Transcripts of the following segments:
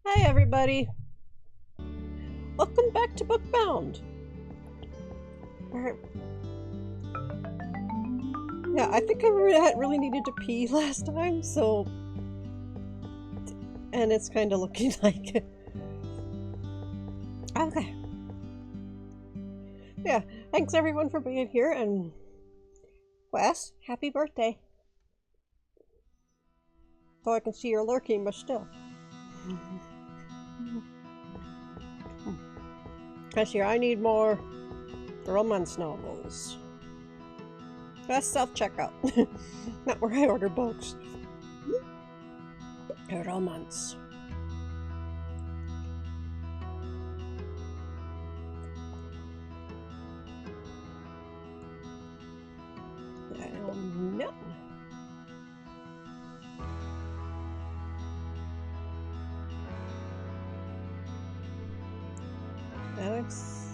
Hi everybody! Welcome back to Bookbound! Yeah, I think I really needed to pee last time, so... And it's kind of looking like it. Okay. Yeah, thanks everyone for being here, and... Wes, happy birthday! Though I can see you're lurking, but still. I need more romance novels. That's self-checkout. Not where I order books. Romance. No. Alex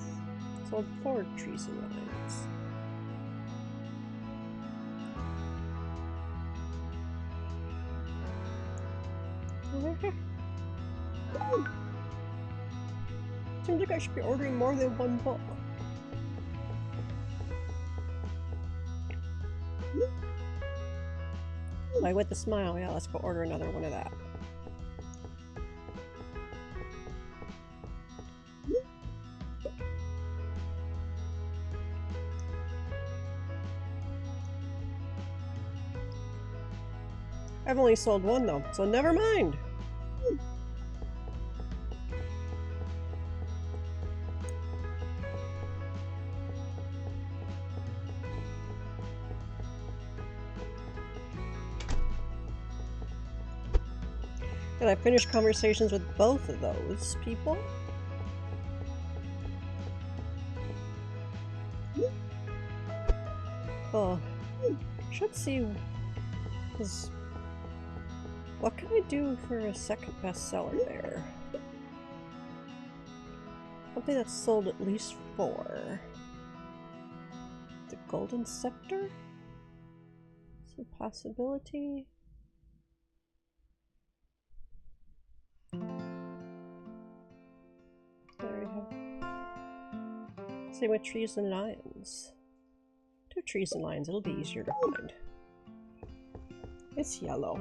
sold 4 trees and lines. Seems like I should be ordering more than one book. Like with the smile, yeah, let's go order another one of that. I've only sold one though, so never mind. And I finished conversations with both of those people. Oh, should see, because what can I do for a second bestseller there? Something that's sold at least 4. The Golden Scepter? It's a possibility. There we go. Same with Trees and Lions. 2 trees and lions, it'll be easier to find. It's yellow.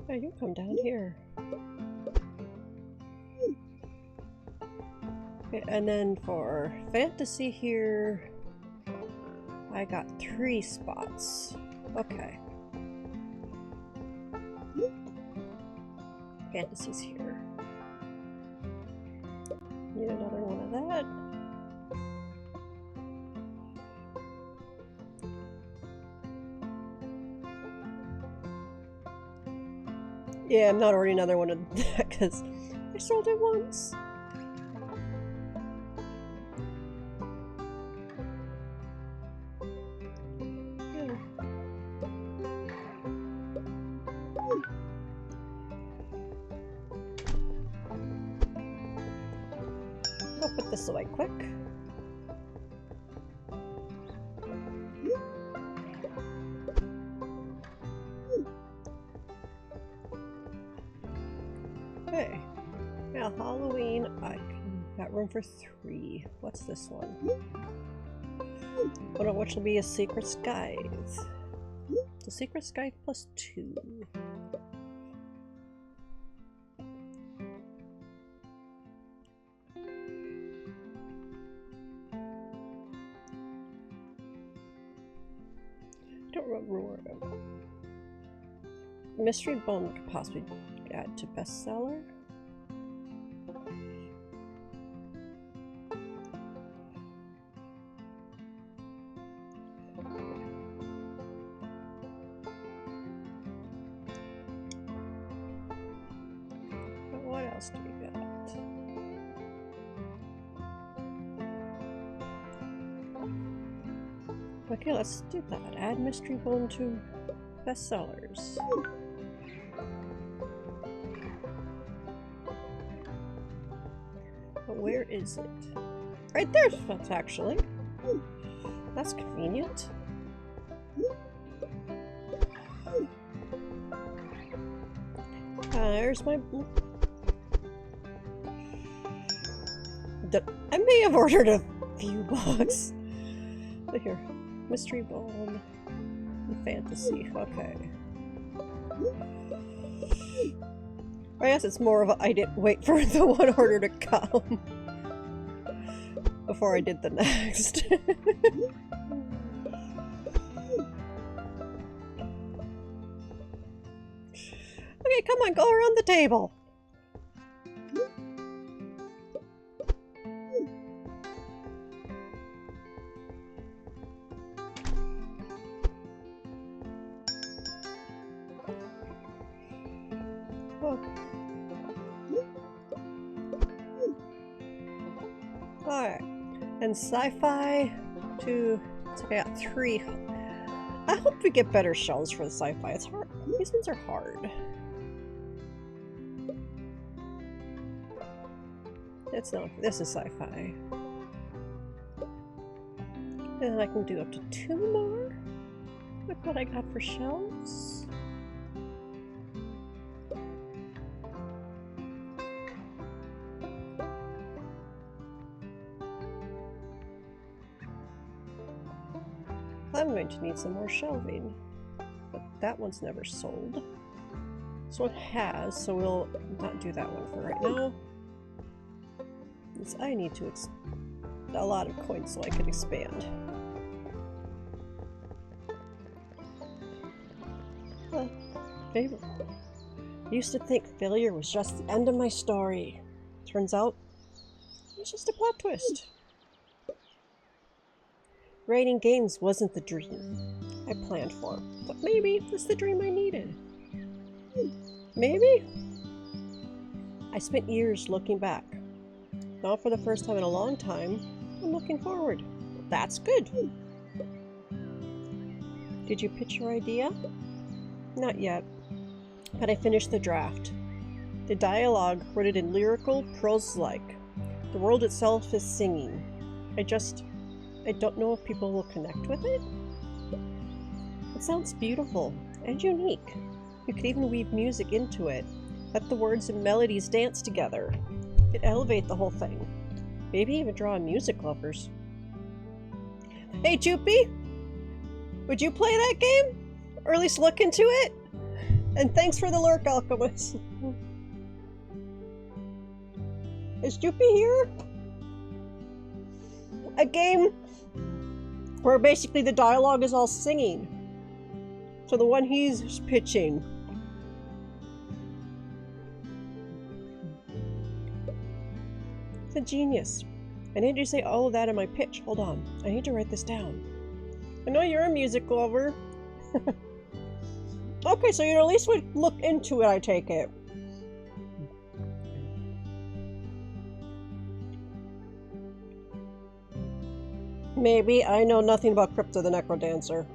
Oh, you come down here. Okay, and then for fantasy here, I got 3 spots. Okay. Fantasy's here. Need another one of that. Yeah, I'm not ordering another one of that because I sold it once. I'll put this away quick. Okay. Now Halloween, I got room for 3. What's this one? I don't know which will be a Secret Skies. The Secret Sky plus 2. Mystery Bone could possibly add to bestseller. What else do we got? Okay, let's do that. Add Mystery Bone to bestsellers. But where is it? Right there, actually. That's convenient. There's my... I may have ordered a few bucks. Here. Mystery Bone. Fantasy. Okay. I guess it's more of a I didn't wait for the one order to come before I did the next. Okay, come on, go around the table. Oh. Alright. And sci-fi to... So I got 3. I hope we get better shells for the sci-fi. It's hard. These ones are hard. It's not. This is sci-fi. And then I can do up to 2 more with what I got for shells. I'm going to need some more shelving, but that one's never sold. This one has, so we'll not do that one for right now. Because I need to a lot of coins so I can expand. Favorite. I used to think failure was just the end of my story. Turns out, it's just a plot twist. Writing games wasn't the dream I planned for, but maybe it's the dream I needed. Maybe? I spent years looking back. Now for the first time in a long time, I'm looking forward. That's good. Did you pitch your idea? Not yet, but I finished the draft. The dialogue worded in lyrical prose-like. The world itself is singing. I don't know if people will connect with it. It sounds beautiful and unique. You could even weave music into it. Let the words and melodies dance together. It'd elevate the whole thing. Maybe even draw in music lovers. Hey, Joopy! Would you play that game? Or at least look into it? And thanks for the lurk, Alchemist. Is Joopy here? A game where basically the dialogue is all singing. So the one he's pitching. It's a genius. I need to say all of that in my pitch. Hold on. I need to write this down. I know you're a music lover. Okay, so you at least would look into it, I take it. Maybe. I know nothing about Crypto the Necrodancer.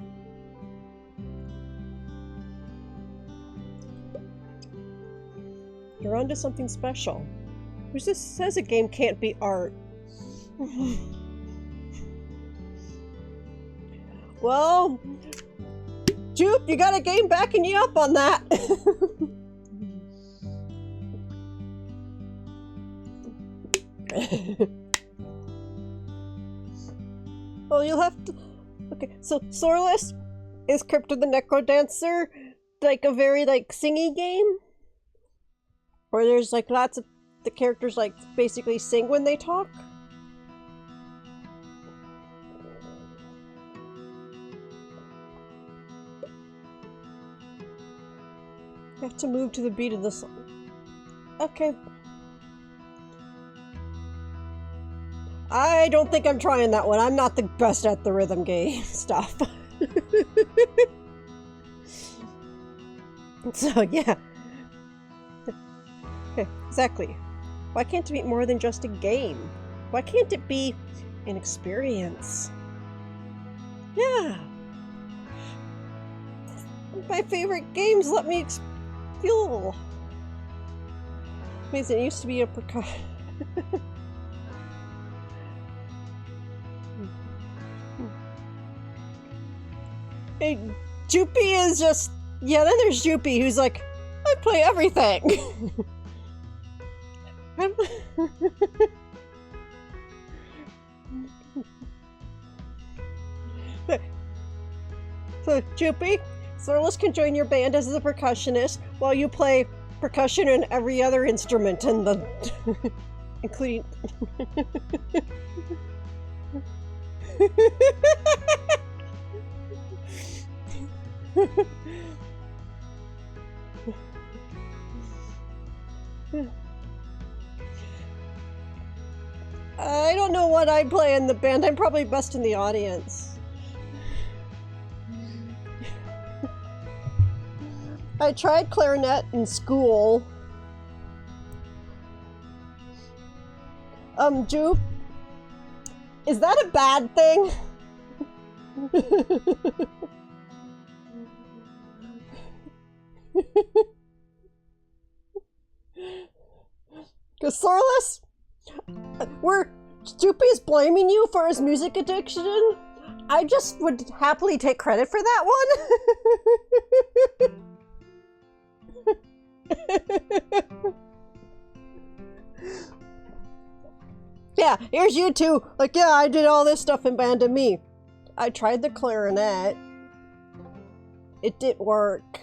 You're onto something special. Who just says a game can't be art? Well, Joop, you got a game backing you up on that. Well, you'll have to... Okay, so Sorless, is Crypto the Necrodancer like a very, like, singy game? Where there's, like, lots of the characters, like, basically sing when they talk? You have to move to the beat of the song. Okay. I don't think I'm trying that one. I'm not the best at the rhythm game stuff. So, yeah. Okay, exactly. Why can't it be more than just a game? Why can't it be an experience? Yeah. My favorite games let me feel. Means it used to be a percussion. Hey, Joopy is just... Yeah, then there's Joopy, who's like, I play everything. So, Joopy, Sorlus can join your band as a percussionist while you play percussion and every other instrument in the... including... I don't know what I play in the band. I'm probably best in the audience. I tried clarinet in school. Jupe, is that a bad thing? Cause Sorlus, Joopy is blaming you for his music addiction. I just would happily take credit for that one. Yeah, here's you two. Like, yeah, I did all this stuff in Band of Me. I tried the clarinet. It didn't work.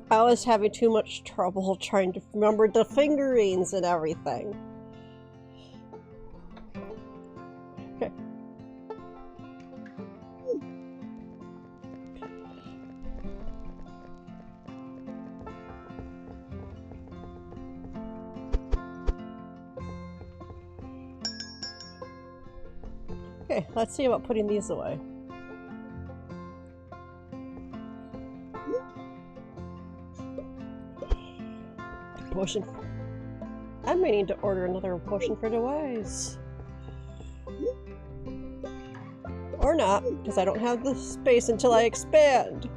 I was having too much trouble trying to remember the fingerings and everything. Okay. Okay, let's see about putting these away. Potion. I may need to order another potion for the wise. Or not, because I don't have the space until I expand.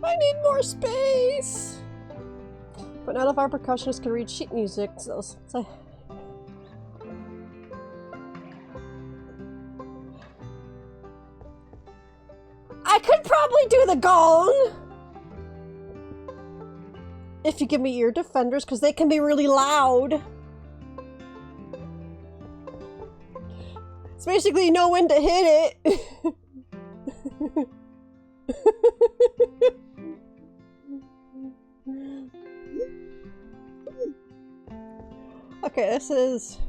I need more space! But none of our percussionists can read sheet music, so I could probably do the gong! If you give me ear defenders, because they can be really loud. It's basically know when to hit it. Okay, this is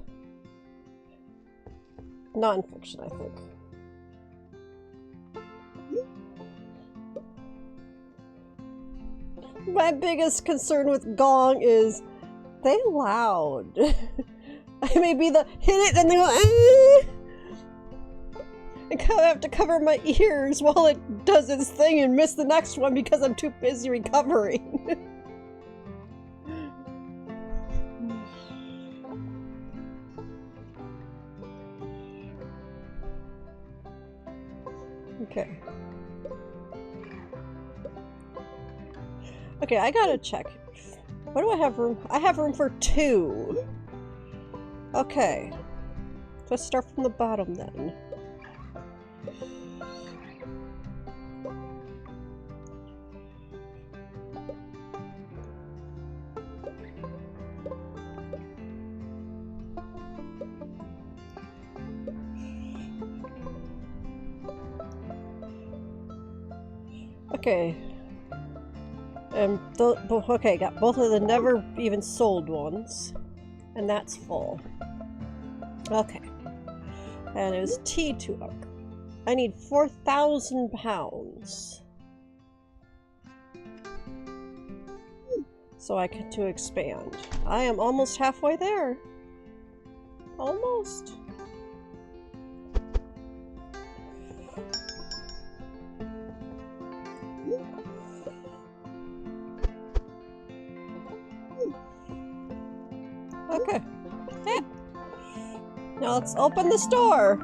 non-fiction, I think. My biggest concern with gong is they loud. I may be the hit it and they go I kind of have to cover my ears while it does its thing and miss the next one because I'm too busy recovering. Okay. Okay, I gotta check. What do I have room? I have room for 2. Okay. Let's start from the bottom then. Okay. Okay, got both of the never even sold ones. And that's full. Okay. And it was T2. I need 4,000 pounds. So I can to expand. I am almost halfway there. Almost. Okay. Yeah. Now let's open the store.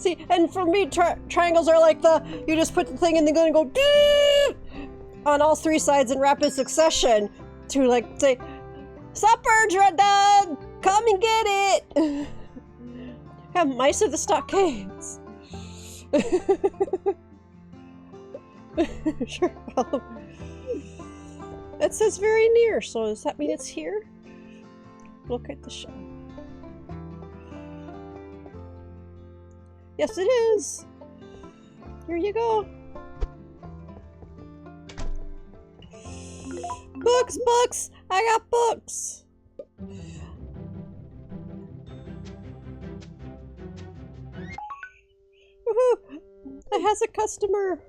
See, and for me, triangles are like you just put the thing in the gun and go on all three sides in rapid succession to like say, supper, Dreadnought! Come and get it! Have mice of the stockades. Sure. It says very near, so does that mean it's here? Look at the show. Yes, it is. Here you go. Books, books! I got books! Woohoo! It has a customer!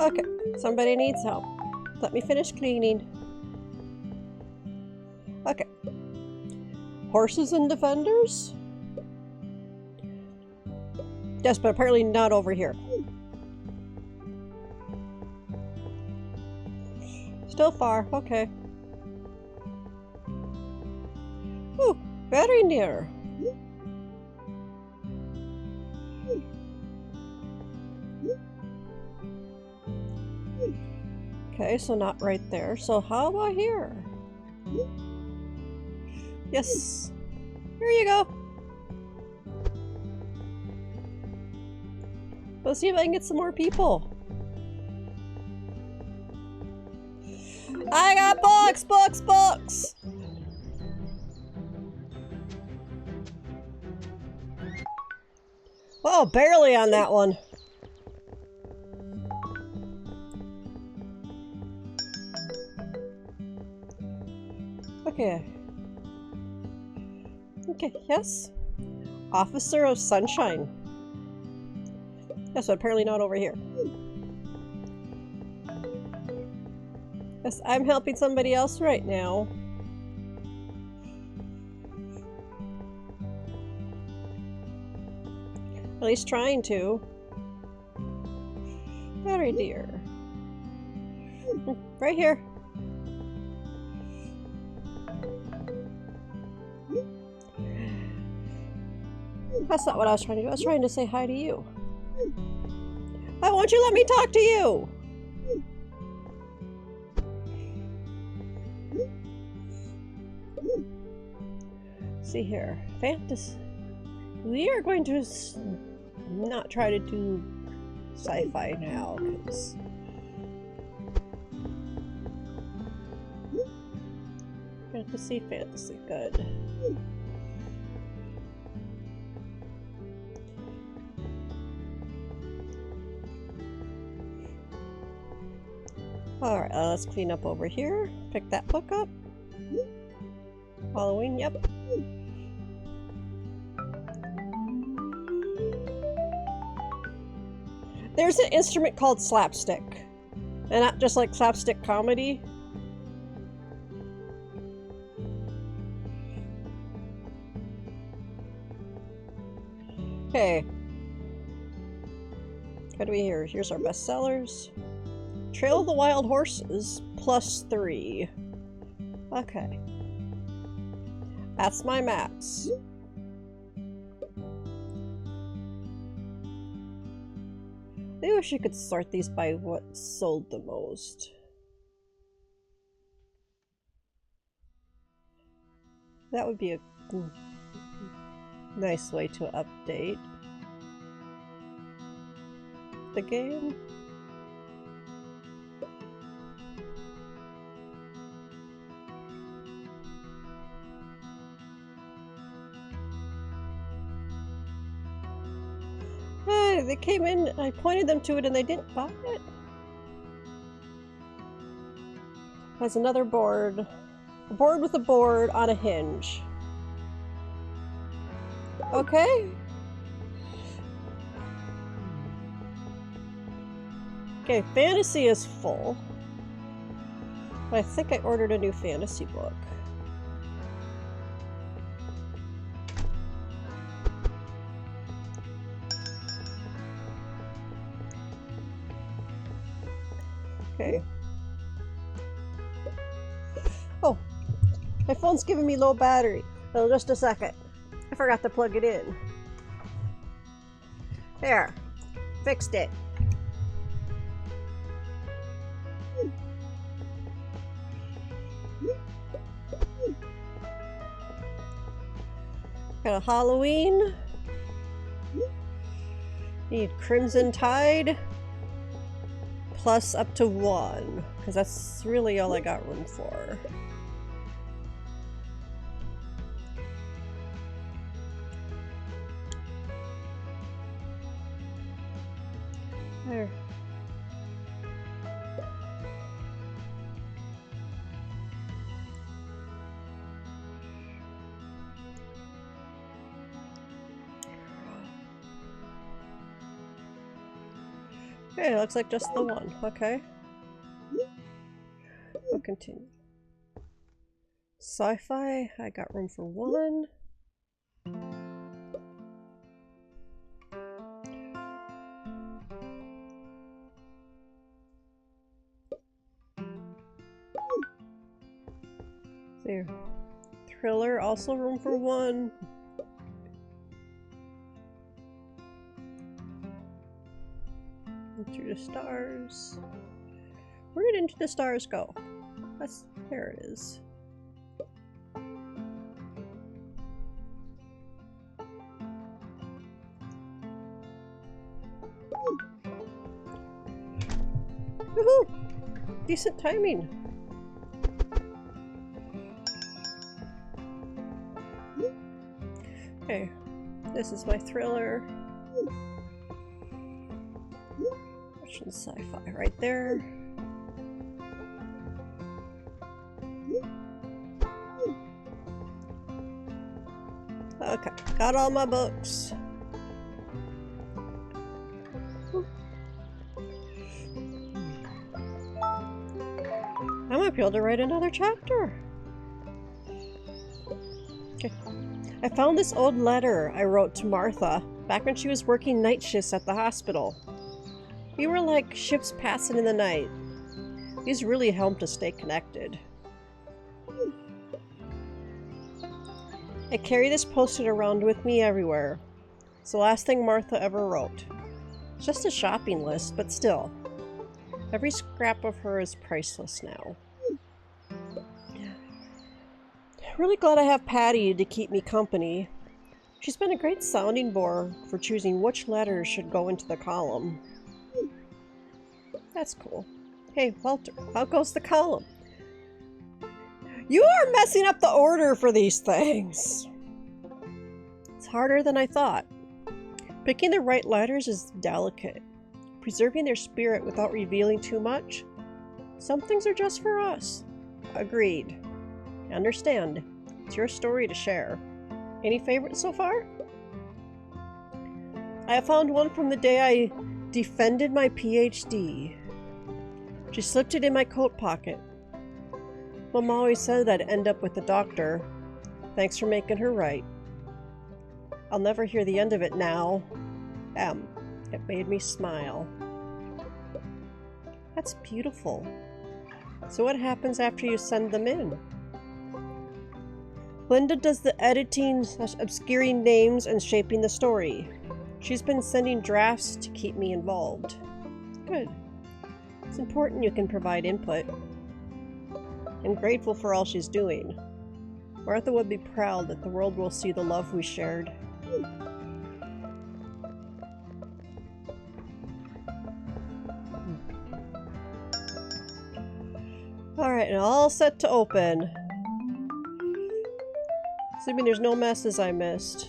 Okay, somebody needs help. Let me finish cleaning. Okay. Horses and defenders? Yes, but apparently not over here. Still far, okay. Ooh, very near. Okay, so not right there. So how about here? Yes. Here you go. Let's see if I can get some more people. I got books, books, books! Oh, barely on that one. Okay. Okay, yes. Officer of Sunshine. Yes, but apparently not over here. Yes, I'm helping somebody else right now. At least trying to. Very dear. Right here. That's not what I was trying to do. I was trying to say hi to you. Why won't you let me talk to you? See here. Fantasy. We are going to not try to do sci-fi now, because fantasy, good. Alright, let's clean up over here. Pick that book up. Halloween, yep. There's an instrument called slapstick. And not just like slapstick comedy. Okay. What do we hear? Here's our bestsellers. Trail of the Wild Horses, +3. Okay. That's my max. I wish you could sort these by what sold the most. That would be a nice way to update the game. Hey, they came in, I pointed them to it and they didn't buy it. Has another board. A board with a board on a hinge. Okay. Okay, fantasy is full. But I think I ordered a new fantasy book. Okay. My phone's giving me low battery. Oh, just a second. I forgot to plug it in. There. Fixed it. Got a Halloween. Need Crimson Tide. Plus up to 1. Because that's really all I got room for. There. Okay, looks like just the one. Okay. We'll continue. Sci-fi, I got room for 1. There. Thriller, also room for 1. Into the Stars. Where did Into the Stars go? There it is. Woohoo! Decent timing. Okay, this is my Thriller. Russian sci-fi right there. Okay, got all my books. I might be able to write another chapter. Okay. I found this old letter I wrote to Martha back when she was working night shifts at the hospital. We were like ships passing in the night. These really helped us stay connected. I carry this posted around with me everywhere. It's the last thing Martha ever wrote. It's just a shopping list, but still. Every scrap of her is priceless now. Really glad I have Patty to keep me company. She's been a great sounding board for choosing which letters should go into the column. That's cool. Hey, Walter, how goes the column? You are messing up the order for these things! It's harder than I thought. Picking the right letters is delicate. Preserving their spirit without revealing too much. Some things are just for us. Agreed. Understand. It's your story to share. Any favorites so far? I found one from the day I defended my PhD. She slipped it in my coat pocket. Mom always said I'd end up with the doctor. Thanks for making her right. I'll never hear the end of it now. It made me smile. That's beautiful. So what happens after you send them in? Linda does the editing, obscuring names, and shaping the story. She's been sending drafts to keep me involved. Good. It's important you can provide input. I'm grateful for all she's doing. Martha would be proud that the world will see the love we shared. Alright, and all set to open. Assuming there's no messes I missed.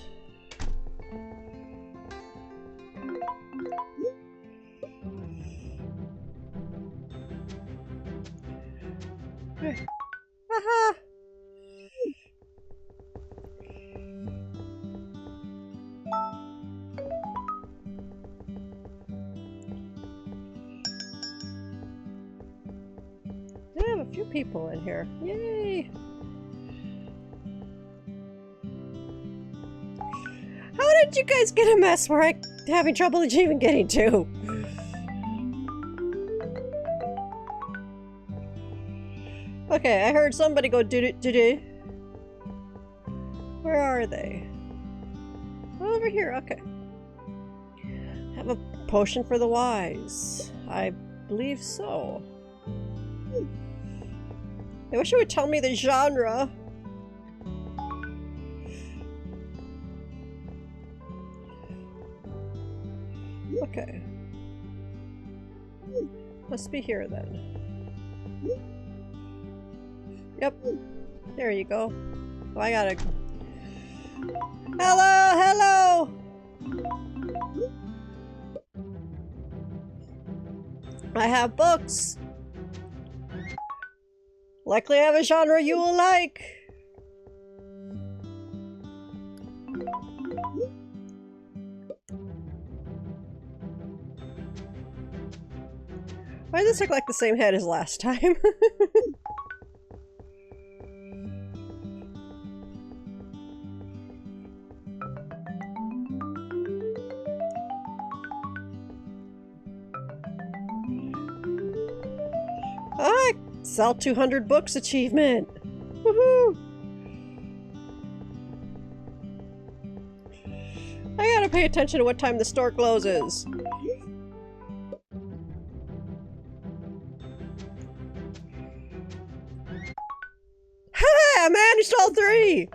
Haha! I have a few people in here. Yay! How did you guys get a mess where I'm having trouble even getting to? Okay, I heard somebody go do-do-do-do. Where are they? Over here, okay. Have a potion for the wise. I believe so. I wish it would tell me the genre. Okay. Must be here then. Yep. There you go. Oh, I gotta... Hello! Hello! I have books! Likely I have a genre you will like! Why does this look like the same head as last time? Ah, sell 200 books achievement! Woohoo! I gotta pay attention to what time the store closes. I managed all 3!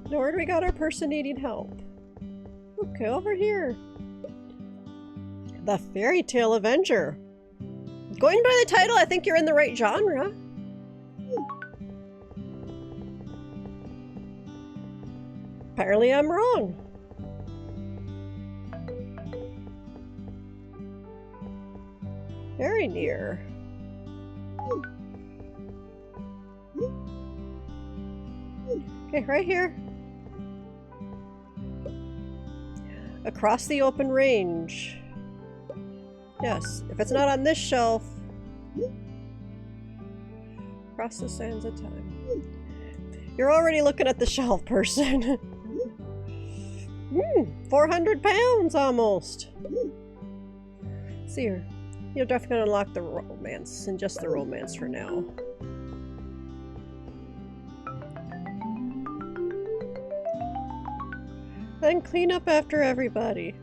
Now where do we got our person needing help? Okay, over here. The Fairy Tale Avenger. Going by the title, I think you're in the right genre. Apparently I'm wrong. Very near. Okay, right here. Across the open range. Yes, if it's not on this shelf. Across the sands of time. You're already looking at the shelf, person. 400 pounds almost. See her. You're definitely gonna unlock the romance, and just the romance for now. Then clean up after everybody.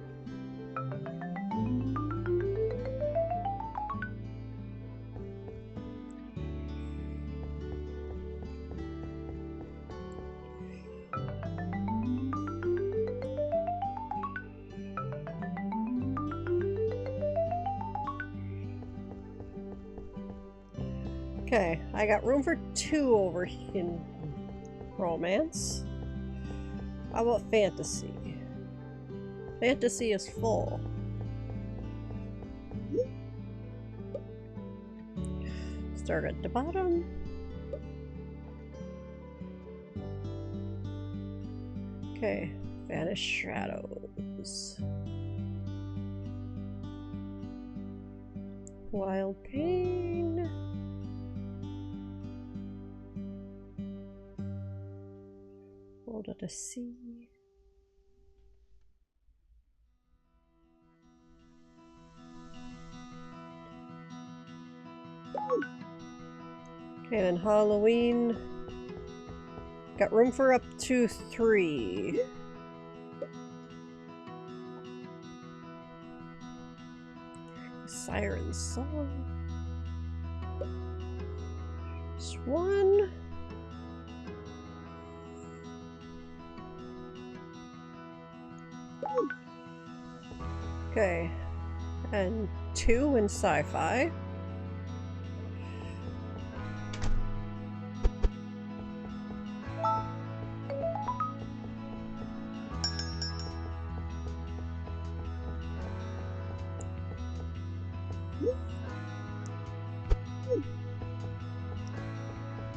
Okay, I got room for 2 over in romance. How about fantasy? Fantasy is full. Start at the bottom. Okay, Vanish Shadows. Wild Pain. World of the Sea. Okay, then Halloween. Got room for up to 3. Siren Song. Swan. Okay, and 2 in sci-fi.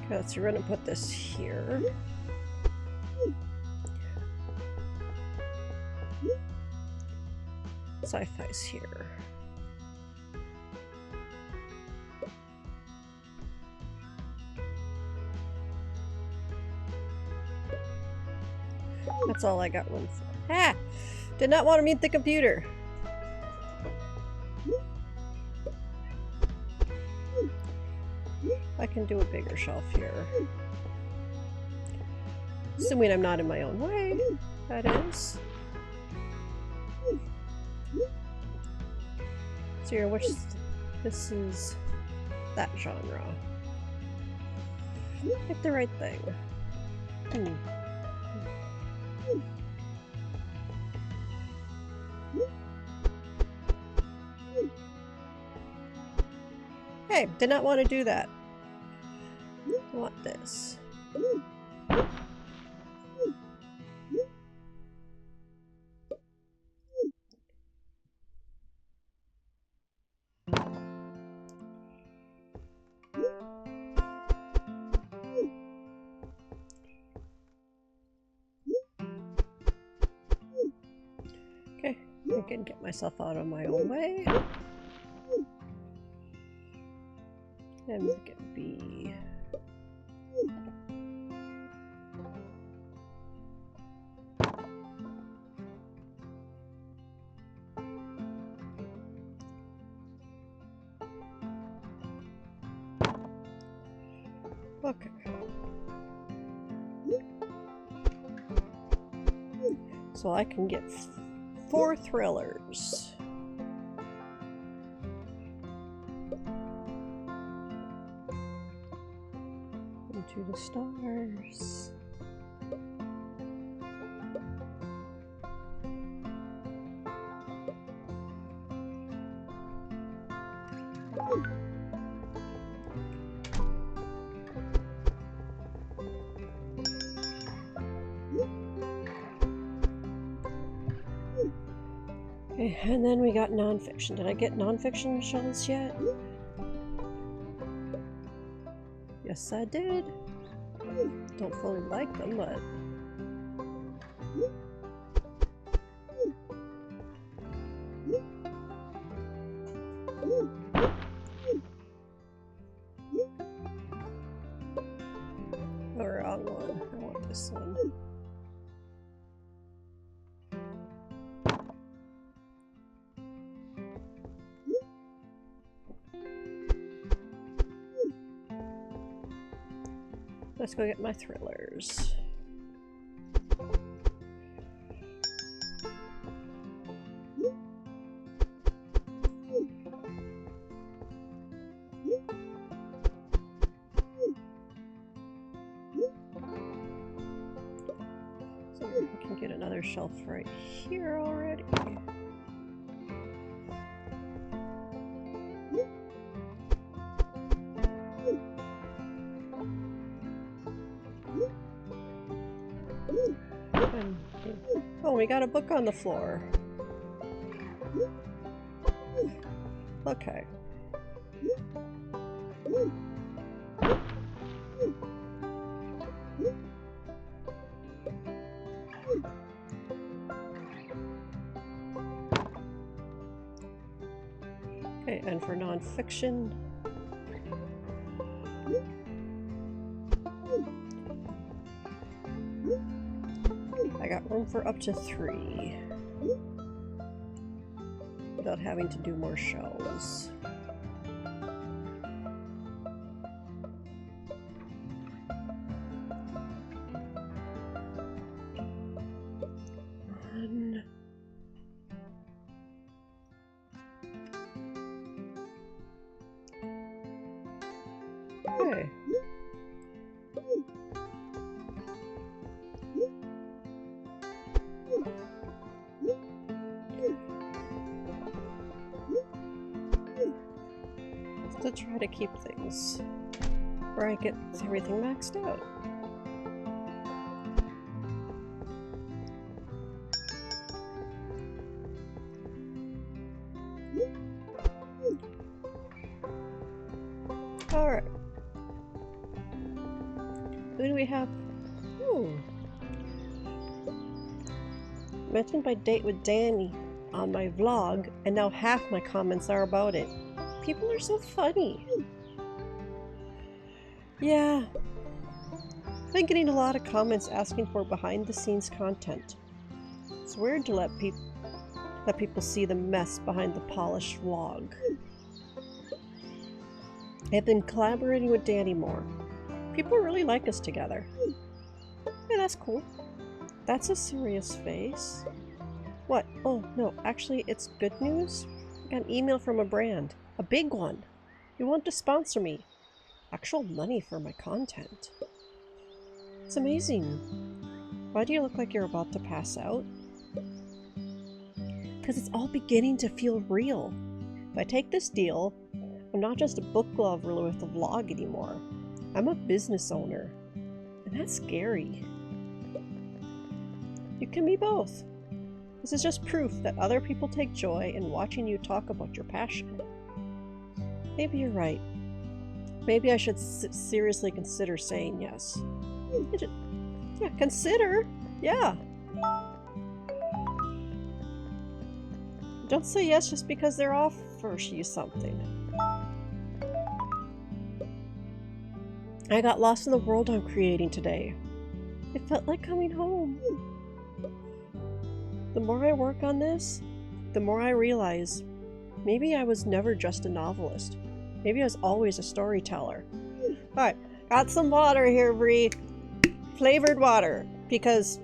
Okay, so we're gonna put this here. Sci-fi's here. That's all I got room for. Ah! Did not want to meet the computer. I can do a bigger shelf here. Assuming I'm not in my own way, that is. So here, this is that genre. Pick the right thing. Hey, did not want to do that. I want this. Okay, I can get myself out of my own way. And make it be... Okay. So I can get 4 thrillers. Into the stars. Okay, and then we got nonfiction. Did I get nonfiction shells yet? Yes, I did. Don't fully like them, but... Oh, wrong one. I want this one. Let's go get my thrillers. So I can get another shelf right here already. Oh, we got a book on the floor. Okay. Okay, and for nonfiction, I got room for up to 3 without having to do more shelves. Okay. To try to keep things where I get everything maxed out. Alright. Who do we have? Ooh. Mentioned my date with Danny on my vlog, and now half my comments are about it. People are so funny. Yeah. I've been getting a lot of comments asking for behind-the-scenes content. It's weird to let people see the mess behind the polished vlog. I've been collaborating with Danny more. People really like us together. Okay, that's cool. That's a serious face. What? Oh, no, actually, it's good news. I got an email from a brand. A big one. You want to sponsor me. Actual money for my content. It's amazing. Why do you look like you're about to pass out? Because it's all beginning to feel real. If I take this deal, I'm not just a book lover with a vlog anymore. I'm a business owner. And that's scary. You can be both. This is just proof that other people take joy in watching you talk about your passion. Maybe you're right. Maybe I should seriously consider saying yes. Yeah, consider. Yeah. Don't say yes just because they're offers you something. I got lost in the world I'm creating today. It felt like coming home. The more I work on this, the more I realize maybe I was never just a novelist. Maybe I was always a storyteller. Alright, got some water here, Bree. Flavored water. Because,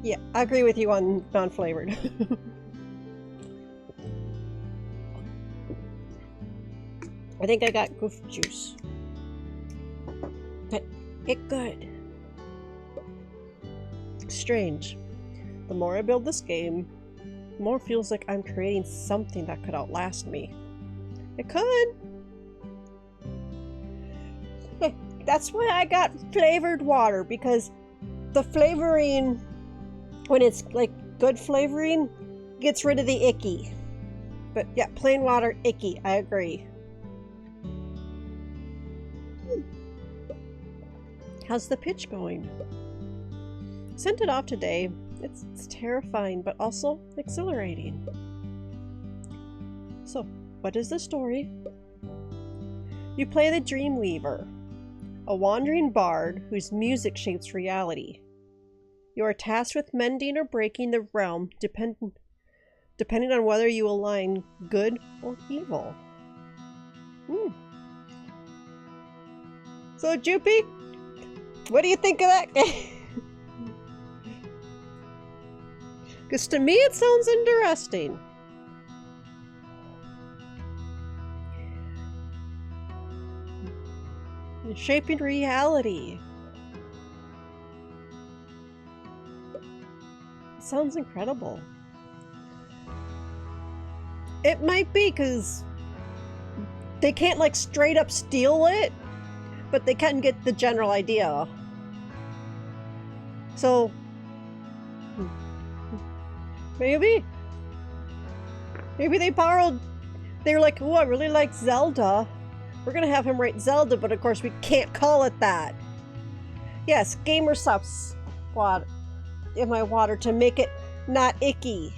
yeah, I agree with you on non-flavored. I think I got goof juice. But it good. Strange. The more I build this game, the more it feels like I'm creating something that could outlast me. It could. Hey, that's why I got flavored water, because the flavoring, when it's like good flavoring, gets rid of the icky. But yeah, plain water, icky. I agree. How's the pitch going? Sent it off today. It's terrifying, but also exhilarating. So, what is the story? You play the Dreamweaver, a wandering bard whose music shapes reality. You are tasked with mending or breaking the realm, depending on whether you align good or evil. So, Jupy, what do you think of that? Because to me it sounds interesting. Shaping reality. It sounds incredible. It might be, because they can't like straight up steal it, but they can get the general idea. So maybe they borrowed, they were like, oh, I really like Zelda. We're gonna have him write Zelda, but of course we can't call it that. Yes, gamer subs water in my water to make it not icky.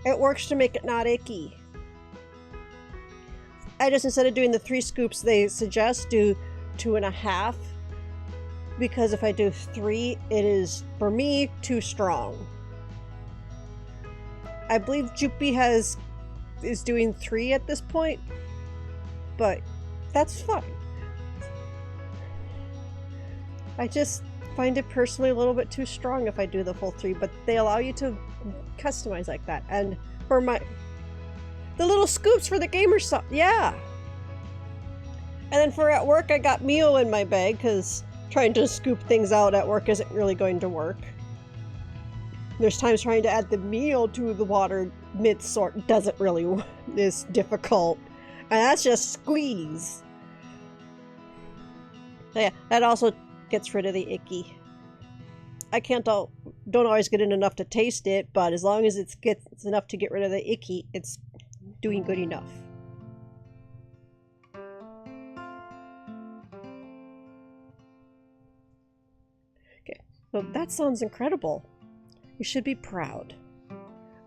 It works to make it not icky. I just, instead of doing the 3 scoops they suggest, do 2.5. Because if I do 3, it is, for me, too strong. I believe Jupy is doing 3 at this point, but that's fine. I just find it personally a little bit too strong if I do the full 3, but they allow you to customize like that. And for the little scoops for the gamer stuff, yeah. And then for at work, I got Mio in my bag, because trying to scoop things out at work isn't really going to work. There's times trying to add the Mio to the water mid-sort doesn't really, is difficult. And that's just squeeze. So yeah, that also gets rid of the icky. I don't always get in enough to taste it, but as long as it's enough to get rid of the icky, it's doing good enough. Okay, so that sounds incredible. You should be proud.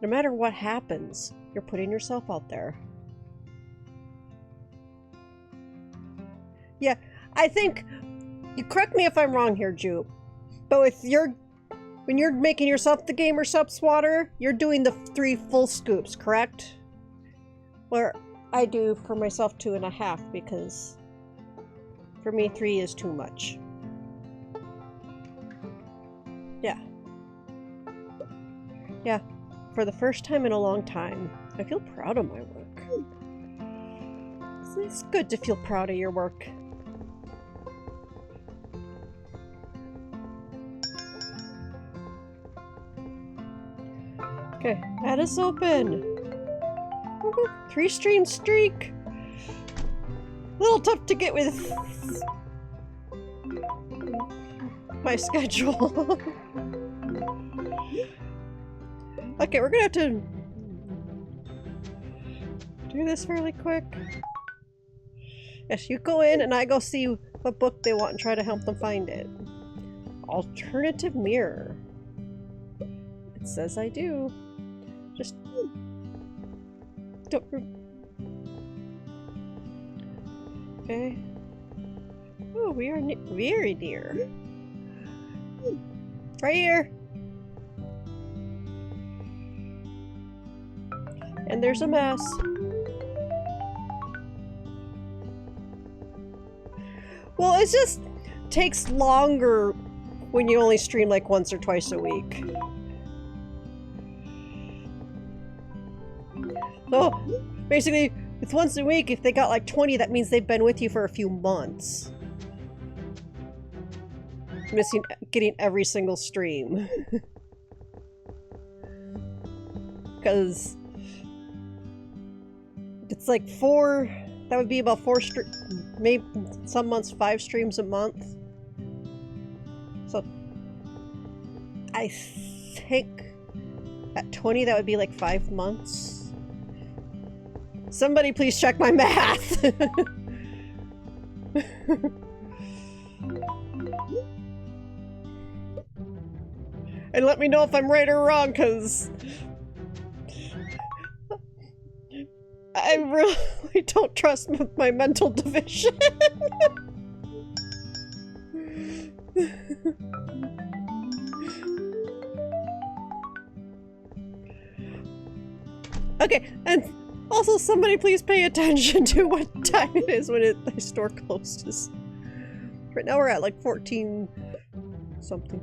No matter what happens, you're putting yourself out there. Yeah, I think, you correct me if I'm wrong here, Jupe, but when you're making yourself the gamer subs water, you're doing the 3 full scoops, correct? Where I do for myself 2.5, because for me 3 is too much. Yeah. Yeah. For the first time in a long time, I feel proud of my work. It's good to feel proud of your work. Okay, that is open. 3-stream streak. A little tough to get with my schedule. Okay, we're gonna have to do this fairly quick. Yes, you go in and I go see what book they want and try to help them find it. Alternative mirror. It says I do. Just don't. Okay. Oh, we are very near. Right here. And there's a mess. Well, it just takes longer when you only stream like once or twice a week. So, basically, with once a week, if they got like 20, that means they've been with you for a few months. Getting every single stream. Because it's like that would be about 4 maybe some months 5 streams a month. So I think at 20 that would be like 5 months. Somebody please check my math. And let me know if I'm right or wrong, because I really don't trust my mental division. Okay, and also somebody please pay attention to what time it is when the store closes. Right now we're at like 14 something.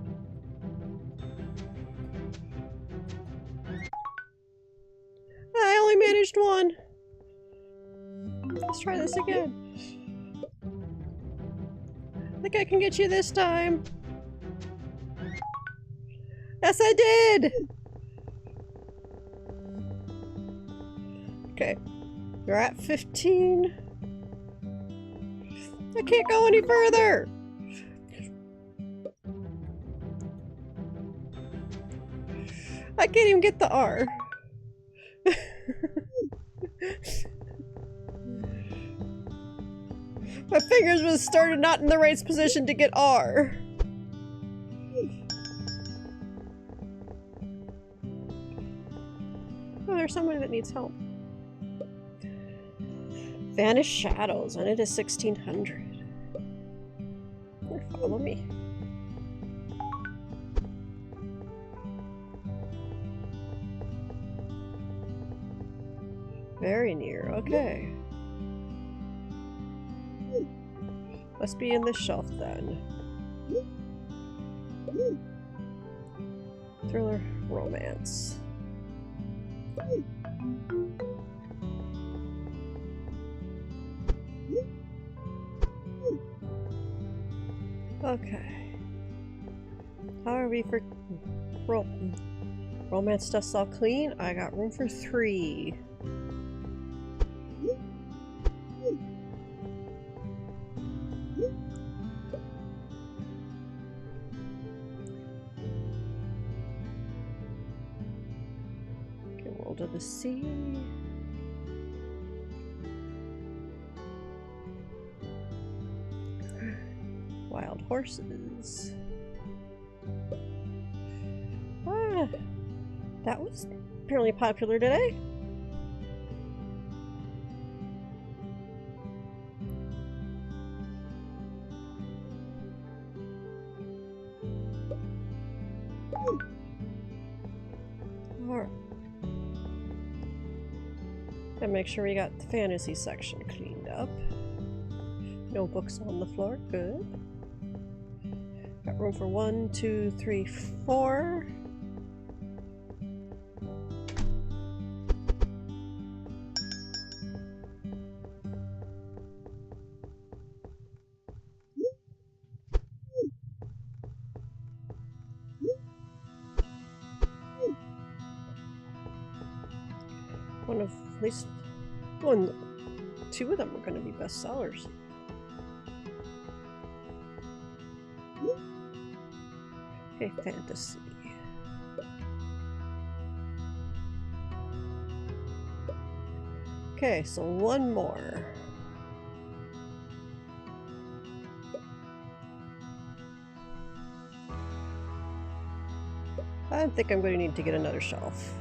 I only managed one. Let's try this again. I think I can get you this time. Yes, I did! Okay. You're at 15. I can't go any further! I can't even get the R. My fingers was started not in the right position to get R. Oh, there's somebody that needs help. Vanished Shadows, and it is 1600. Here, follow me. Very near, okay. Must be in this shelf then. Thriller, romance. Okay. How are we for romance stuff's all clean? I got room for 3. To the sea. Wild horses. Ah, that was apparently popular today. Alright. And make sure we got the fantasy section cleaned up. No books on the floor, good. Got room for 1, 2, 3, 4. One of at least one, 2 of them are going to be bestsellers. Okay, fantasy. Okay, so one more. I think I'm going to need to get another shelf.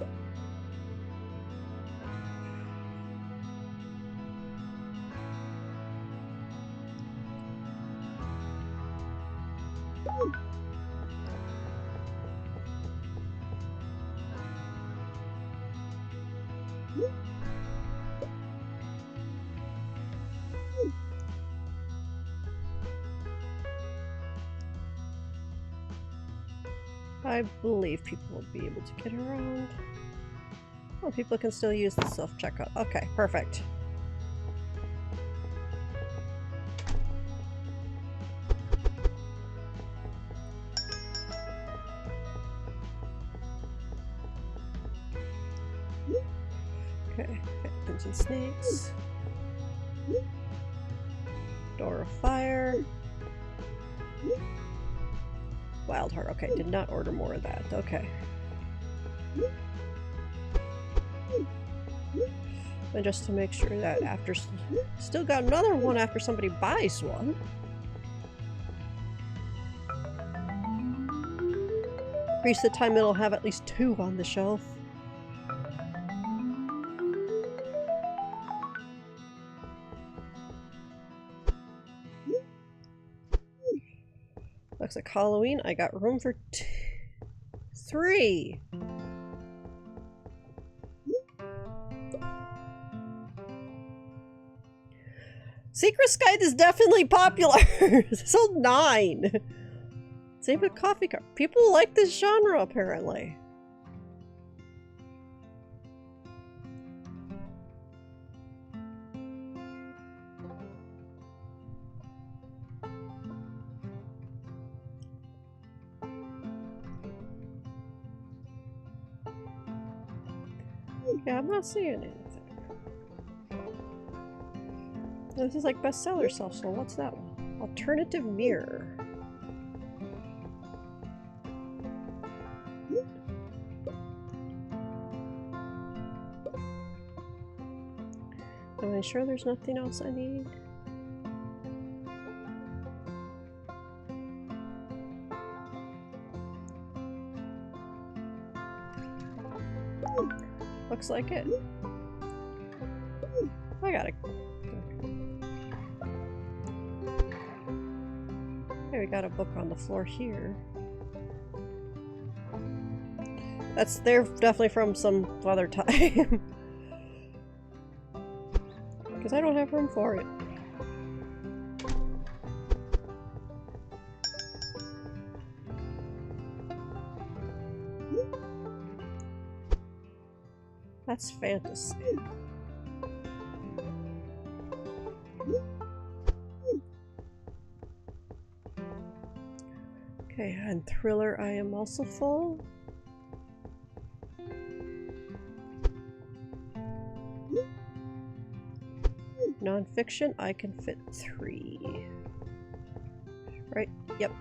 I believe people will be able to get around. Oh, people can still use the self-checkout. Okay, perfect. Okay, phantoms and snakes. Door of fire. Wild heart. Okay, did not order more of that. Okay. And just to make sure that after... Still got another one after somebody buys one. Increase the time it'll have at least 2 on the shelf. Looks like Halloween. I got room for 3. Secret Skype is definitely popular. Sold 9. Same with Coffee Cup. People like this genre apparently. Yeah, I'm not seeing anything. This is like bestseller self, so what's that one? Alternative mirror. Am I sure there's nothing else I need? Looks like it. I got it. Okay, we got a book on the floor here. They're definitely from some other time. Because I don't have room for it. That's fantasy. Okay, and thriller I am also full. Non-fiction I can fit 3. Right? Yep.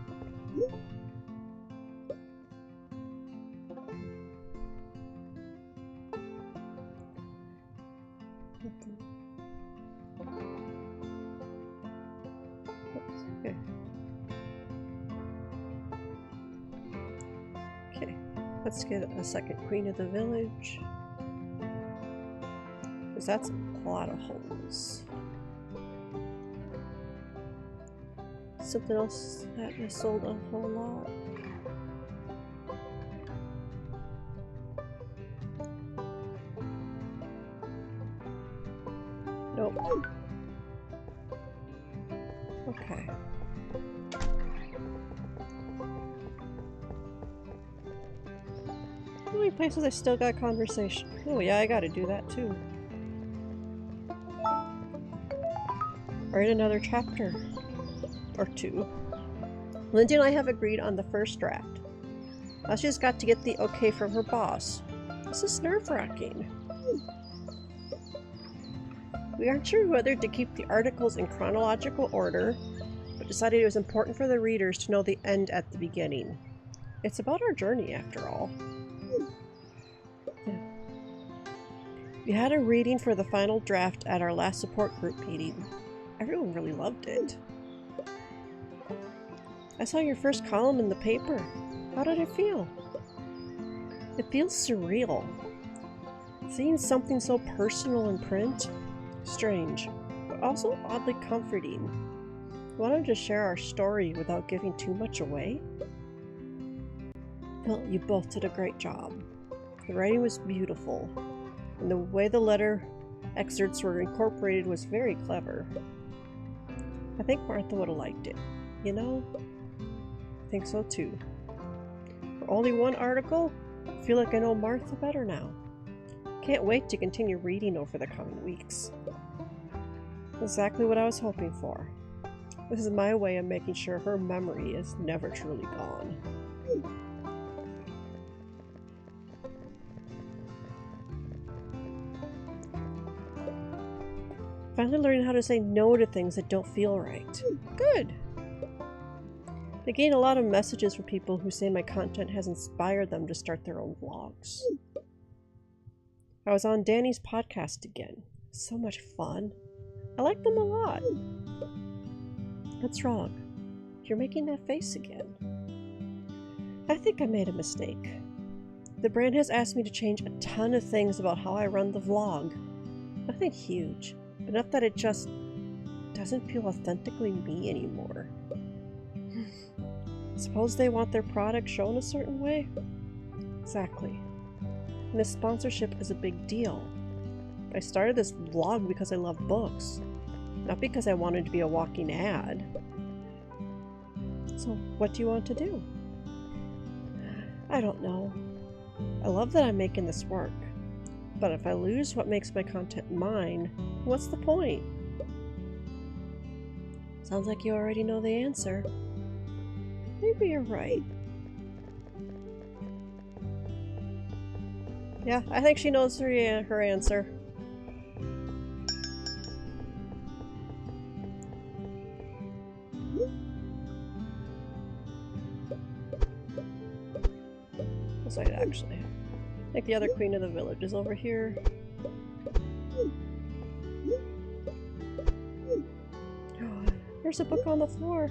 Okay, let's get a second Queen of the Village. Because that's a lot of holes. Something else that I sold a whole lot. Nope. Okay. many places I still got conversation? Oh yeah, I gotta do that too. Write another chapter. Or two. Lindy and I have agreed on the first draft. Now she's got to get the okay from her boss. This is nerve-wracking. We aren't sure whether to keep the articles in chronological order, but decided it was important for the readers to know the end at the beginning. It's about our journey, after all. Yeah. We had a reading for the final draft at our last support group meeting. Everyone really loved it. I saw your first column in the paper. How did it feel? It feels surreal. Seeing something so personal in print, strange, but also oddly comforting. Wanted to share our story without giving too much away? Well, you both did a great job. The writing was beautiful, and the way the letter excerpts were incorporated was very clever. I think Martha would have liked it. You know? I think so too. For only one article, I feel like I know Martha better now. Can't wait to continue reading over the coming weeks. Exactly what I was hoping for. This is my way of making sure her memory is never truly gone. Finally learning how to say no to things that don't feel right. Good! I gain a lot of messages from people who say my content has inspired them to start their own vlogs. I was on Danny's podcast again. So much fun. I like them a lot. What's wrong? You're making that face again. I think I made a mistake. The brand has asked me to change a ton of things about how I run the vlog. Nothing huge, but enough that it just doesn't feel authentically me anymore. Suppose they want their product shown a certain way? Exactly. And this sponsorship is a big deal. I started this vlog because I love books, not because I wanted to be a walking ad. So what do you want to do? I don't know. I love that I'm making this work, but if I lose what makes my content mine, what's the point? Sounds like you already know the answer. Maybe you're right. Yeah, I think she knows her answer. This side, actually. I think the other queen of the village is over here. Oh, there's a book on the floor.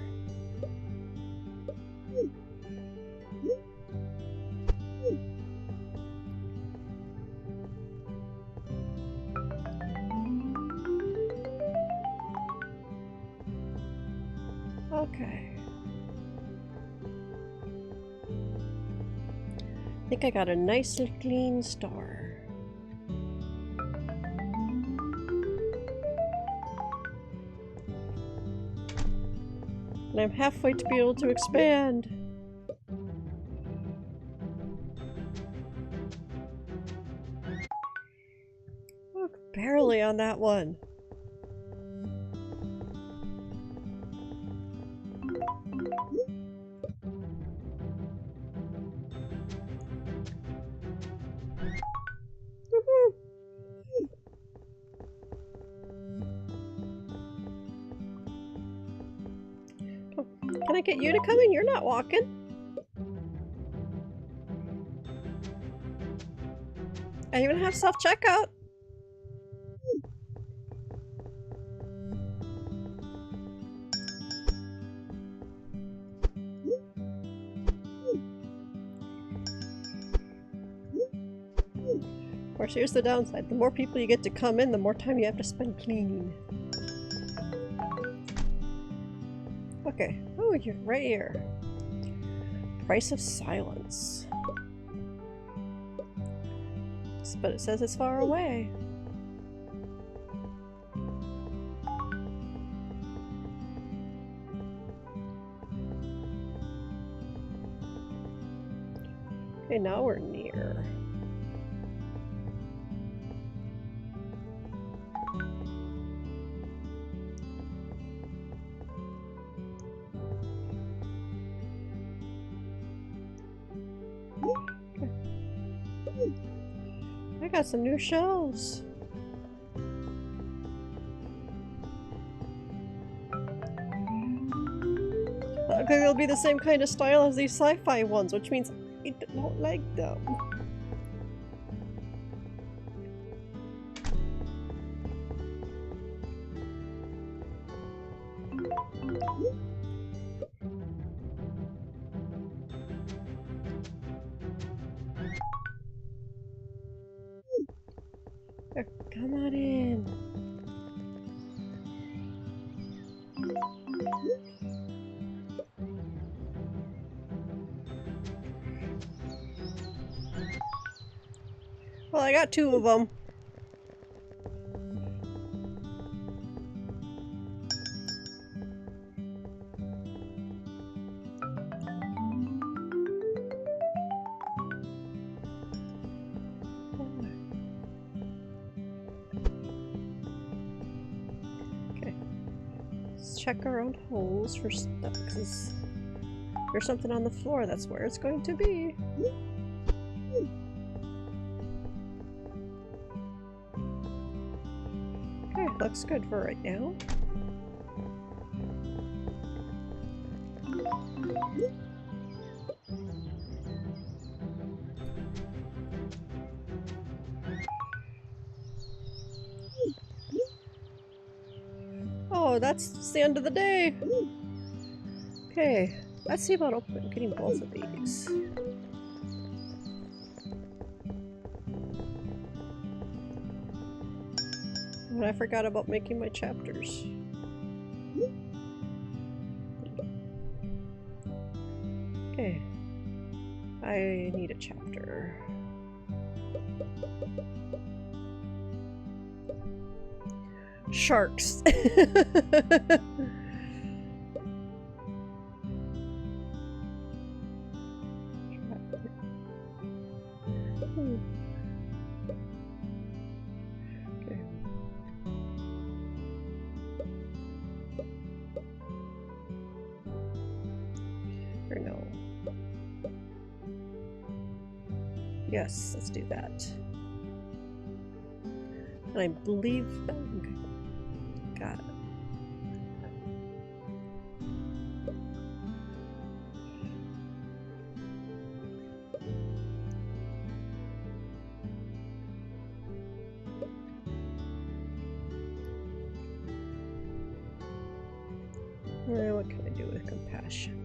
Okay. I think I got a nice clean star. And I'm halfway to be able to expand. Look, barely on that one. Can I get you to come in? You're not walking. I even have self-checkout. Of course, here's the downside. The more people you get to come in, the more time you have to spend cleaning. Okay. Oh, you're right here. Price of silence. But it says it's far away. Okay, now we're near. I got some new shelves. Okay, they'll be the same kind of style as these sci-fi ones, which means I don't like them. Come on in. Well, I got 2 of them. Okay. Let's check around holes for stuff. 'Cause there's something on the floor. That's where it's going to be. Okay, looks good for right now. Oh, that's the end of the day. Okay, let's see about getting both of these. And I forgot about making my chapters. Okay, I need a chapter. Sharks. Okay. Or no. Yes, let's do that. And I believe that got it. What can I do with compassion?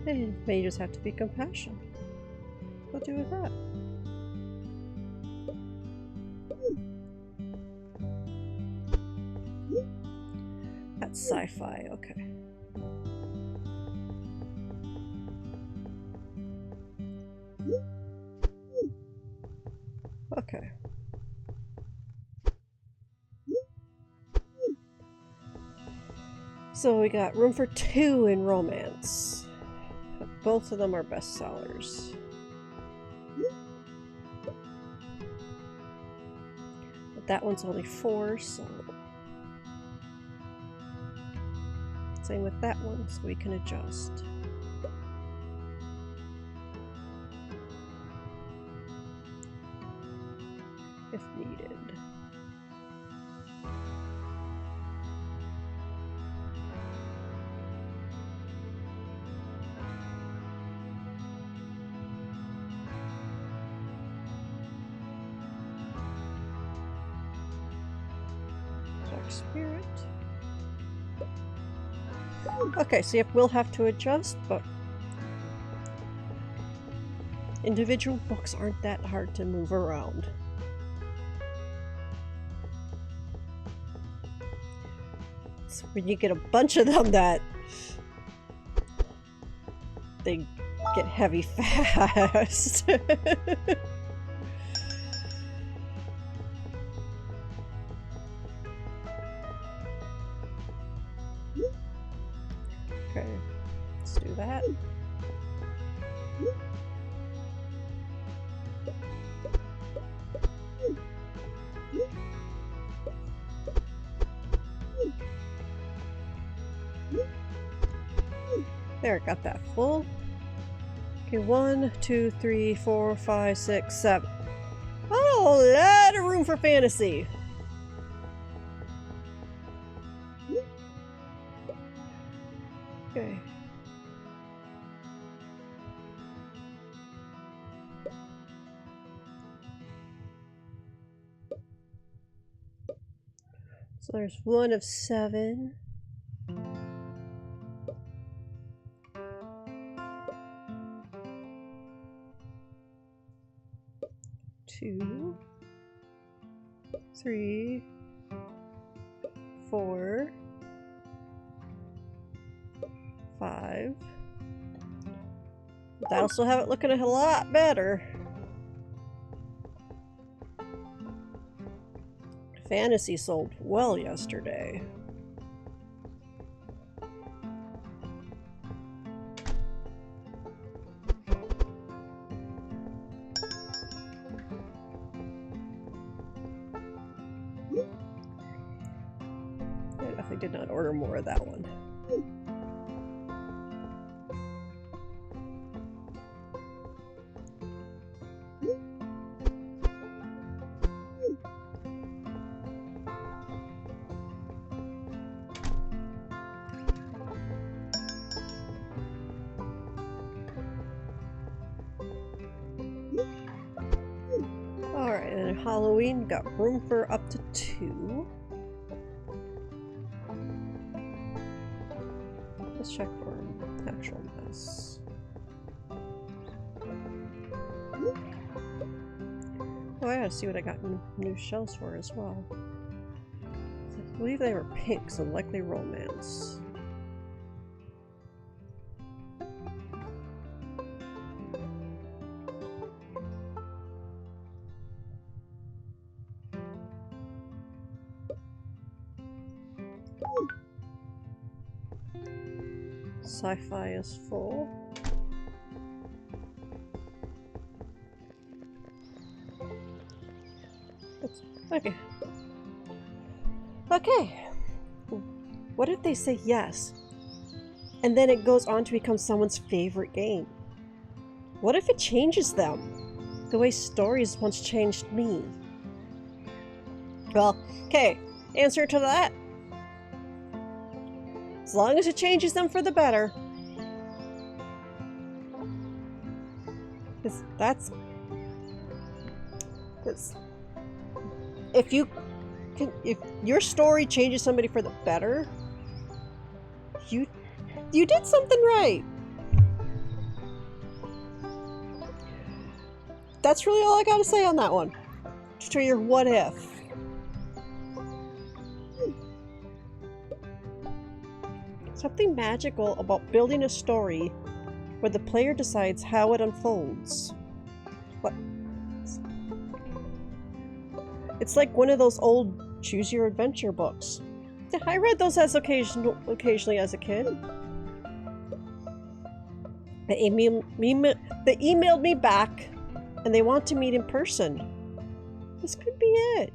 It may just have to be compassion. What do with that? That's sci-fi, okay. Okay. So we got room for 2 in romance. Both of them are bestsellers. But that one's only 4, so... Same with that one, so we can adjust. If needed. Dark Spirit. Okay, so yep, we'll have to adjust, but individual books aren't that hard to move around. It's when you get a bunch of them that they get heavy fast. Okay, let's do that. There, got that full. Okay, 1, 2, 3, 4, 5, 6, 7. Oh, a lot of room for fantasy. Okay. So there's 1 of 7. Two, 3, 4, 5. That'll still have it looking a lot better. Fantasy sold well yesterday. I definitely did not order more of that one. Alright, and then Halloween got room for up to 2. Let's check for natural mess. Oh, I gotta see what I got new shells for as well. I believe they were pink, so likely romance. Sci-fi is full. Okay. Okay. What if they say yes, and then it goes on to become someone's favorite game? What if it changes them, the way stories once changed me? Well, okay, answer to that. As long as it changes them for the better. Because that's... Because if your story changes somebody for the better, you did something right. That's really all I gotta say on that one. To your what if. Something magical about building a story where the player decides how it unfolds. What? It's like one of those old Choose Your Adventure books. Yeah, I read those as occasionally as a kid. They emailed me back, and they want to meet in person. This could be it.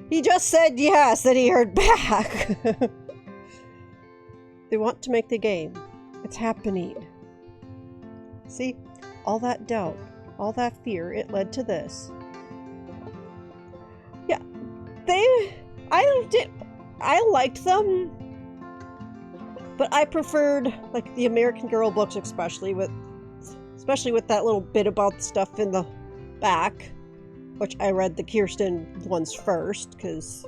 He just said yes, that he heard back. They want to make the game. It's happening. See? All that doubt, all that fear, it led to this. Yeah. I liked them, but I preferred, like, the American Girl books, especially with that little bit about the stuff in the back. Which I read the Kirsten ones first, because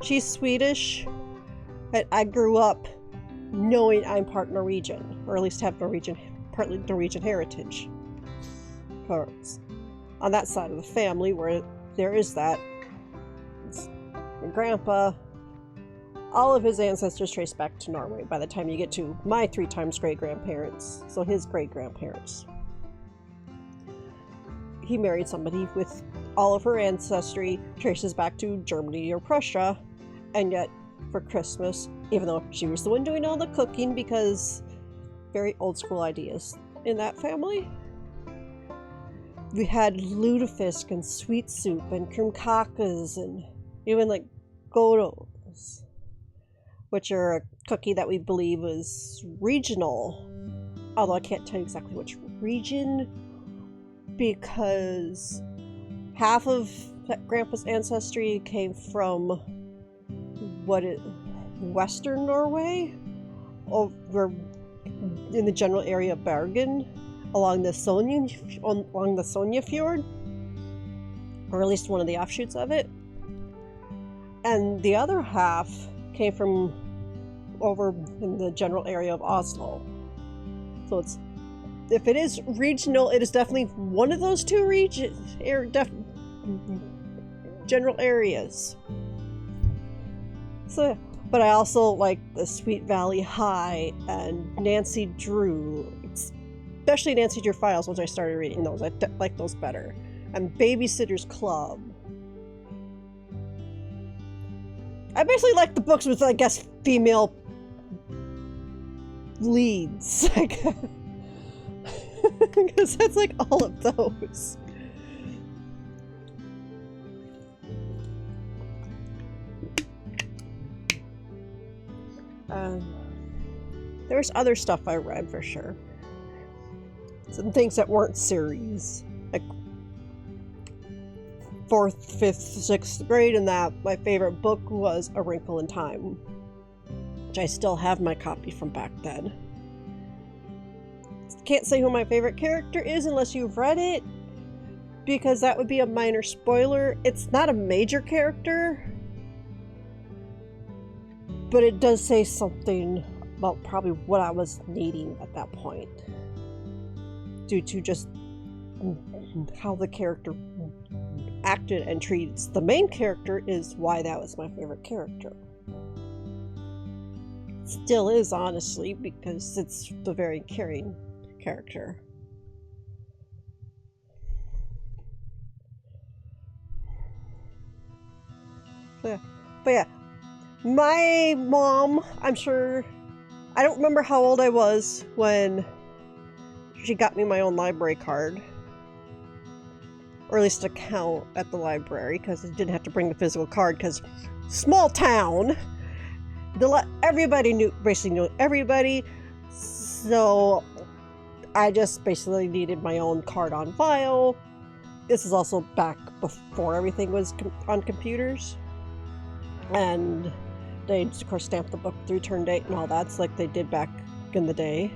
she's Swedish, but I grew up knowing I'm part Norwegian, or at least have partly Norwegian heritage. On that side of the family, where there is that, my grandpa, all of his ancestors trace back to Norway by the time you get to my 3 times great-grandparents, so his great-grandparents. He married somebody with all of her ancestry traces back to Germany or Prussia, and yet for Christmas, even though she was the one doing all the cooking because very old school ideas in that family. We had lutefisk and sweet soup and krumkakas and even like godos, which are a cookie that we believe was regional, although I can't tell you exactly which region because half of Grandpa's ancestry came from Western Norway, over in the general area of Bergen, along the Sogne Fjord, or at least one of the offshoots of it. And the other half came from over in the general area of Oslo. So if it is regional, it is definitely one of those two general areas. So, but I also like the Sweet Valley High and Nancy Drew, especially Nancy Drew Files. Once I started reading those, I like those better. And Babysitter's Club. I basically like the books with, I guess, female leads, because that's like all of those. There's other stuff I read for sure. Some things that weren't series, like 4th, 5th, 6th grade, and that my favorite book was A Wrinkle in Time, which I still have my copy from back then. Can't say who my favorite character is unless you've read it, because that would be a minor spoiler. It's not a major character, but it does say something about probably what I was needing at that point, due to just how the character acted and treats the main character is why that was my favorite character. Still is, honestly, because it's the very caring character. But yeah, my mom, I'm sure, I don't remember how old I was when she got me my own library card, or at least account at the library, because I didn't have to bring the physical card, because small town, everybody basically knew everybody, so I just basically needed my own card on file. This is also back before everything was on computers, and they of course stamped the book with the return date and all that, so like they did back in the day.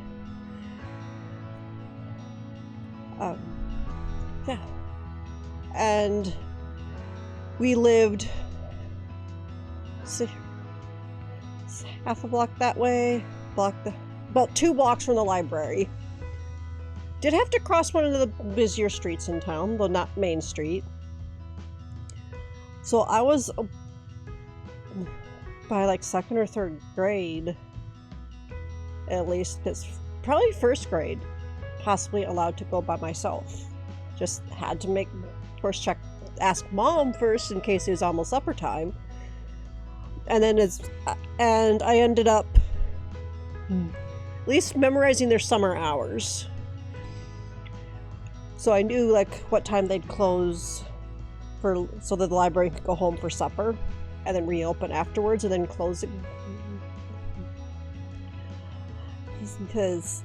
Yeah, and we lived half a block that way, about 2 blocks from the library. Did have to cross one of the busier streets in town, though not Main Street. So I was, by like 2nd or 3rd grade, at least, it's probably 1st grade, possibly allowed to go by myself. Just had to of course, ask Mom first in case it was almost supper time. And then I ended up at least memorizing their summer hours. So I knew like what time they'd close so that the library could go home for supper and then reopen afterwards and then close it. Because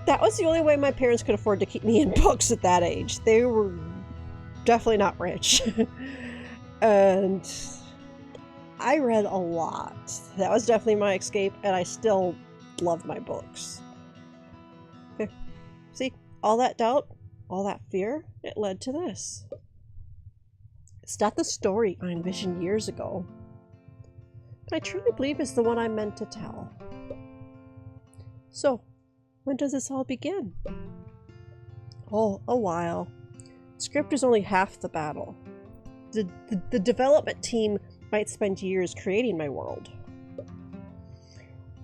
that was the only way my parents could afford to keep me in books at that age. They were definitely not rich. And I read a lot. That was definitely my escape, and I still love my books. Okay. See, all that doubt, all that fear, it led to this. It's not the story I envisioned years ago, but I truly believe it's the one I'm meant to tell. So, when does this all begin? Oh, a while. Script is only half the battle. The development team might spend years creating my world.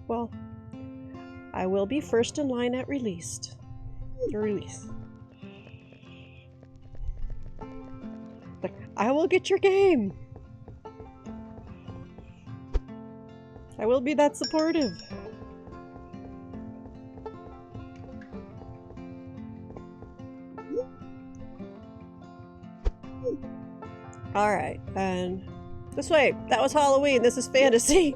Well, I will be first in line at release. Like, I will get your game. I will be that supportive. Alright, and this way. That was Halloween. This is fantasy.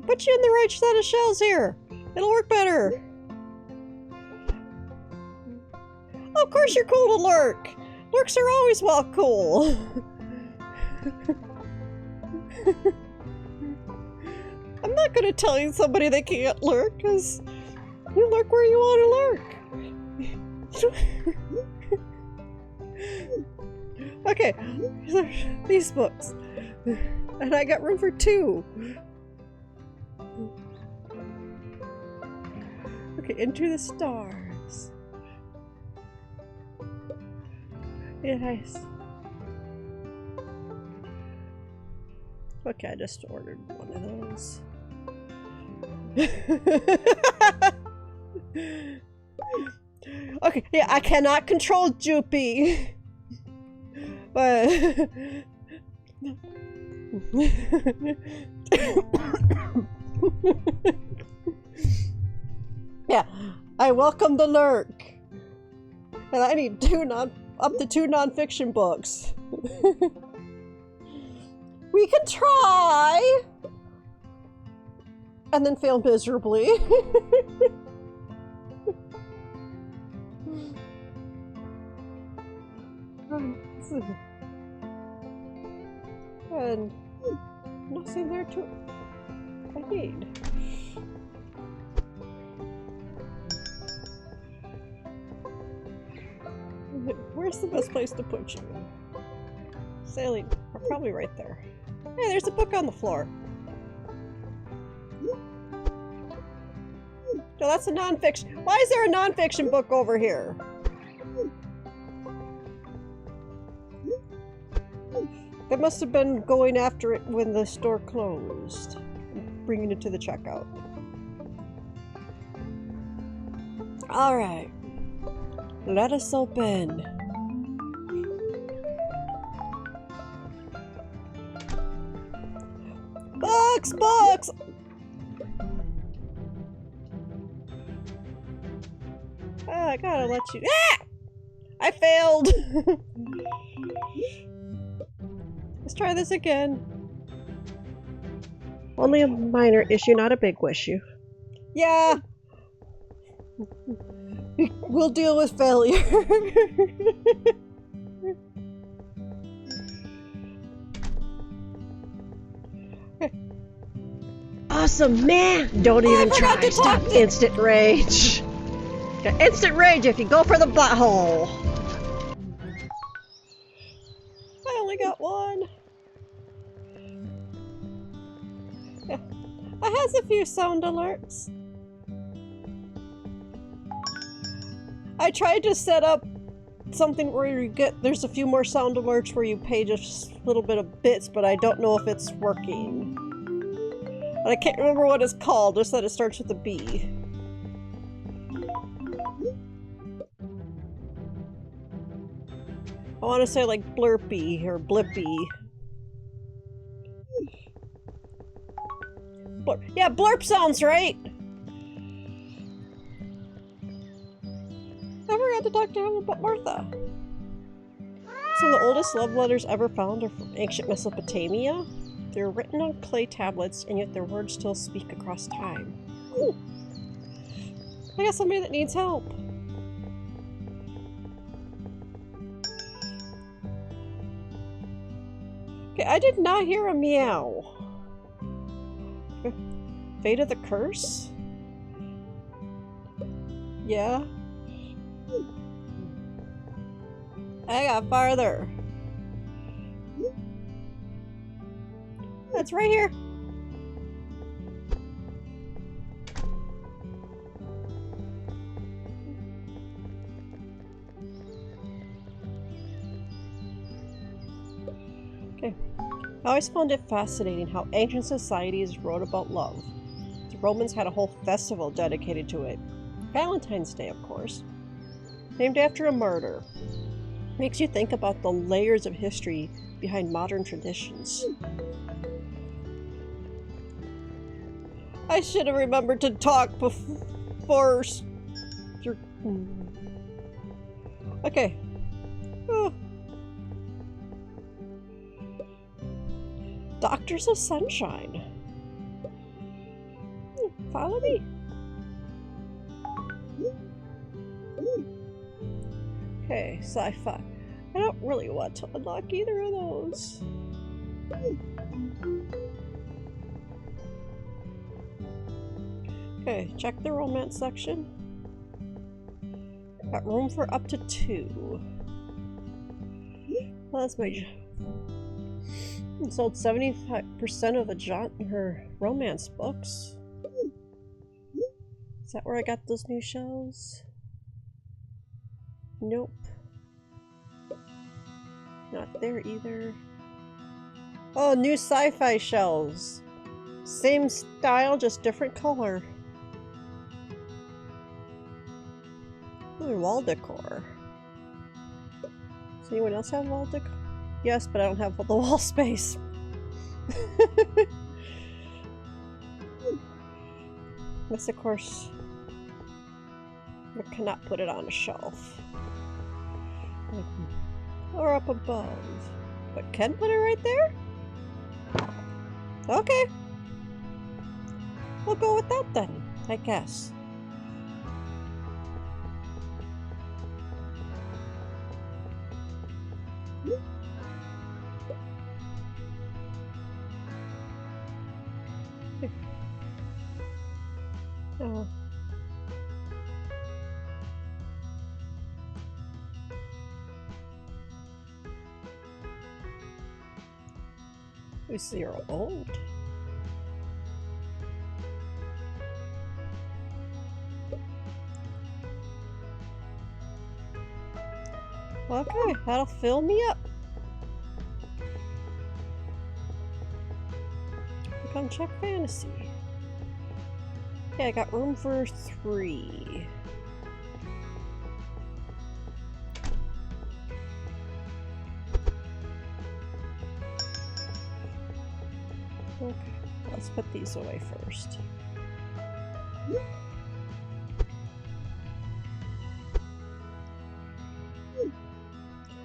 Put you in the right set of shells here. It'll work better. Oh, of course you're cool to lurk. Lurks are always well cool. I'm not gonna tell you somebody they can't lurk, because you lurk where you want to lurk. Okay, these books. And I got room for 2. Okay, Into the Stars. Yes. Okay, I just ordered one of those. Okay, yeah, I cannot control Joopy. But yeah, I welcome the lurk. And I need up to 2 non-fiction books. We can try! And then fail miserably. And nothing there to I need. Where's the best place to put you? Sailing, probably right there. Hey, there's a book on the floor. No, that's a non-fiction. Why is there a non-fiction book over here? They must have been going after it when the store closed, bringing it to the checkout. All right, let us open. Books, books. Oh, I gotta let you. Ah! I failed. Let's try this again. Only a minor issue, not a big issue. Yeah! We'll deal with failure. Awesome, man! Don't even try. Stop instant rage. Got instant rage if you go for the butthole. I only got one. Yeah. I has a few sound alerts. I tried to set up something where you there's a few more sound alerts where you pay just a little bit of bits, but I don't know if it's working. And I can't remember what it's called, just that it starts with a B. I want to say like blurpy or blippy. Yeah, blurp sounds right! Never got to talk to him about Martha. Some of the oldest love letters ever found are from ancient Mesopotamia. They're written on clay tablets, and yet their words still speak across time. Ooh. I got somebody that needs help. Okay, I did not hear a meow. Fate of the Curse? Yeah. I got farther. It's right here. Okay. I always found it fascinating how ancient societies wrote about love. The Romans had a whole festival dedicated to it. Valentine's Day, of course. Named after a murder. Makes you think about the layers of history behind modern traditions. I should have remembered to talk before you're... Okay. Oh. Doctors of Sunshine. Follow me. Okay, sci-fi. I don't really want to unlock either of those. Okay, check the romance section. Got room for up to 2. Well, that's my... Sold 75% of her romance books. Is that where I got those new shells? Nope. Not there either. Oh, new sci-fi shells. Same style, just different color. Ooh, wall decor. Does anyone else have wall decor? Yes, but I don't have the wall space. This, of course, I cannot put it on a shelf. Or up above. But can put it right there? Okay. We'll go with that then, I guess. Oh. We see you're old. Okay, that'll fill me up. Come check fantasy. Okay, I got room for 3. Okay, let's put these away first.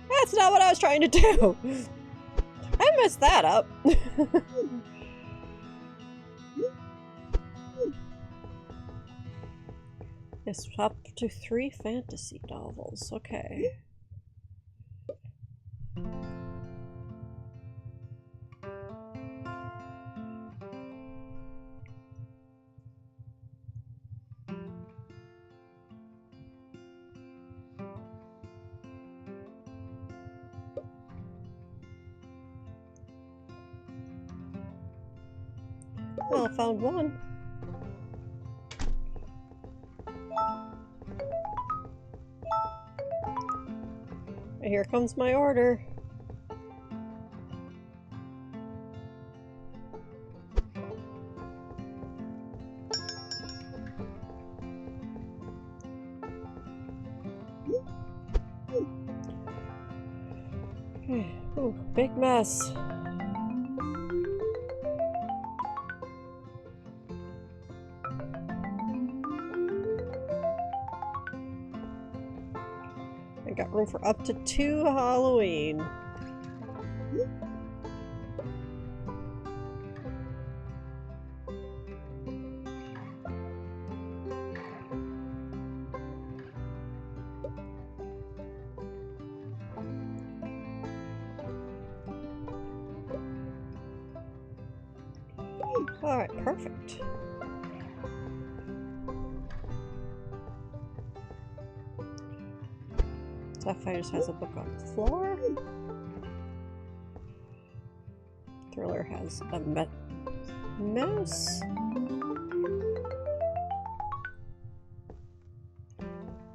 That's not what I was trying to do! I messed that up! Yes, up to 3 fantasy novels, okay. Well, I found one. And here comes my order. Ooh, big mess. I got room for up to 2 Halloween. Alright, perfect. Sapphire just has a book on the floor. Thriller has a mouse.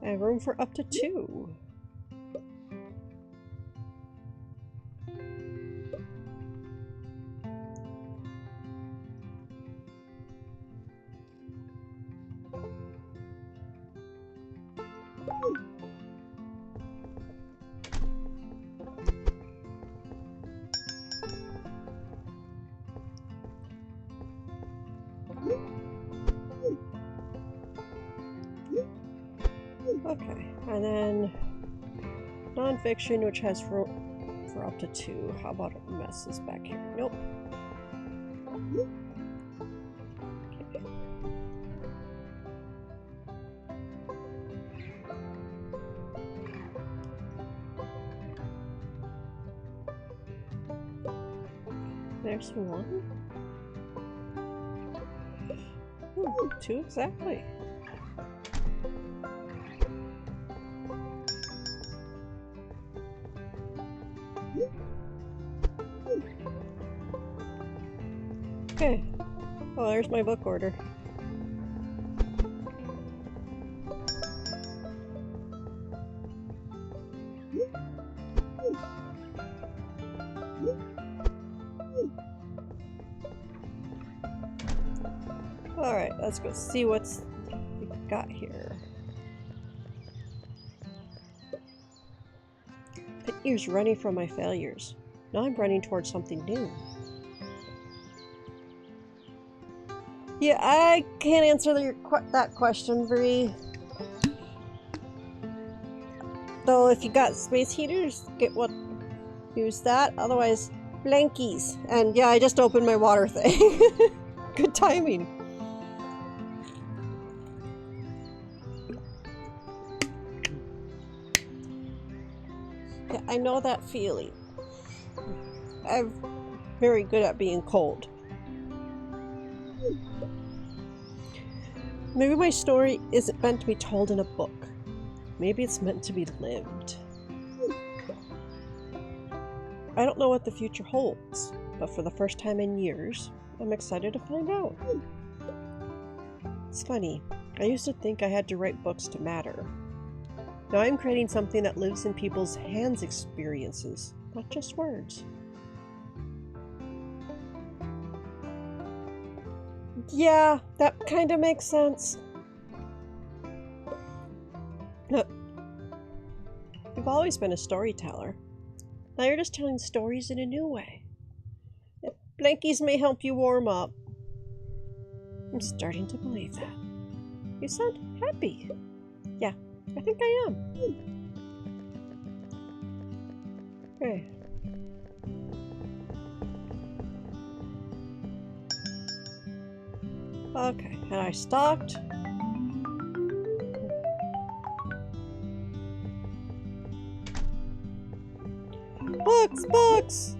And room for up to 2. And then non-fiction, which has for up to 2. How about messes back here? Nope. Okay. There's 1. Ooh, 2 exactly. Okay. Oh, there's my book order. Alright, let's go see what's we got here. The years running from my failures. Now I'm running towards something new. Yeah, I can't answer that question, Bree. Though if you got space heaters, use that. Otherwise, blankies. And yeah, I just opened my water thing. Good timing. Yeah, I know that feeling. I'm very good at being cold. Maybe my story isn't meant to be told in a book. Maybe it's meant to be lived. I don't know what the future holds, but for the first time in years, I'm excited to find out. It's funny, I used to think I had to write books to matter. Now I'm creating something that lives in people's hands experiences, not just words. Yeah, that kind of makes sense. You've always been a storyteller. Now you're just telling stories in a new way. Blankies may help you warm up. I'm starting to believe that. You sound happy. Yeah, I think I am. Okay. Okay, and I stopped. Books! Books!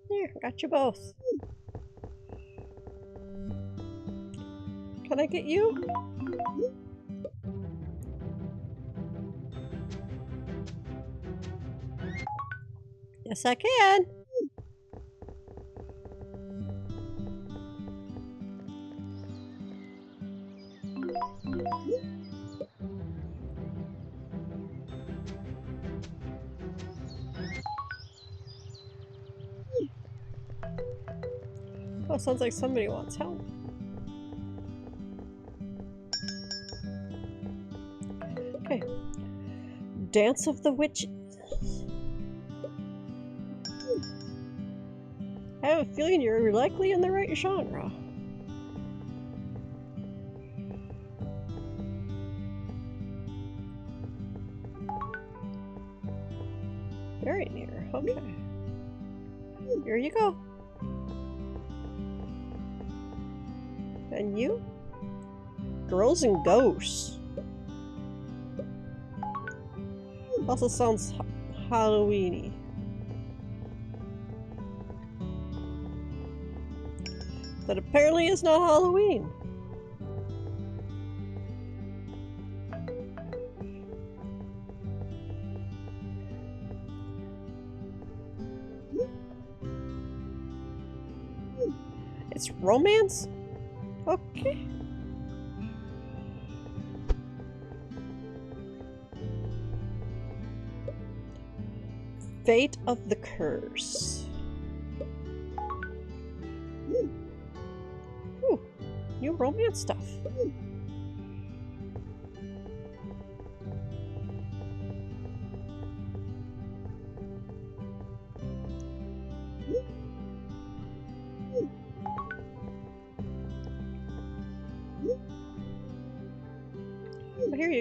Here, got you both. Can I get you? Yes, I can. Oh, sounds like somebody wants help. Okay. Dance of the Witches. I have a feeling you're likely in the right genre. Very near. Okay. Here you go. And you? Girls and Ghosts. Also sounds Halloween-y. That apparently is not Halloween. It's romance? Okay. Fate of the Curse. Ooh, new romance stuff.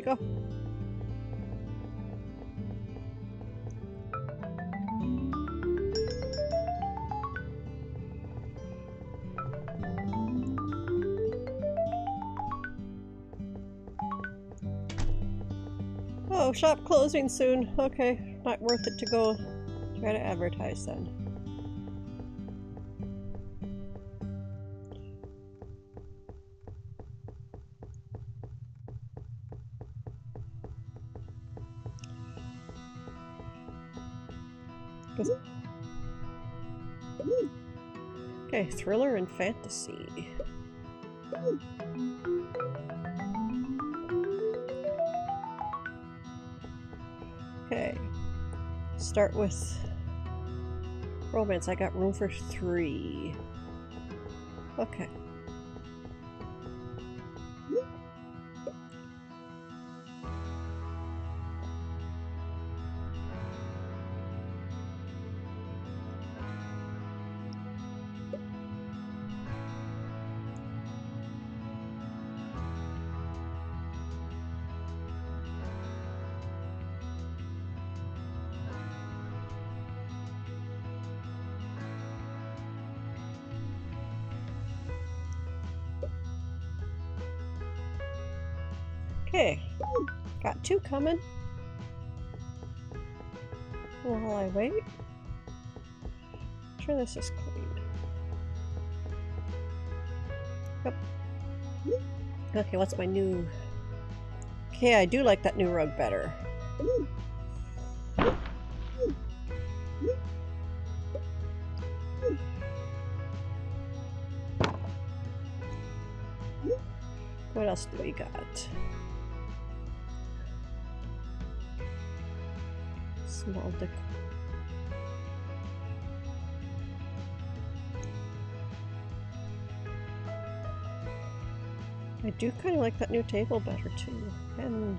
go. Oh, shop closing soon. Okay, not worth it to go try to advertise then. Okay, thriller and fantasy. Okay, start with romance. I got room for 3. Okay. Okay, got 2 coming. While I wait, make sure this is clean. Yep. Okay, what's my new... Okay, I do like that new rug better. What else do we got? Small decor. I do kind of like that new table better too. And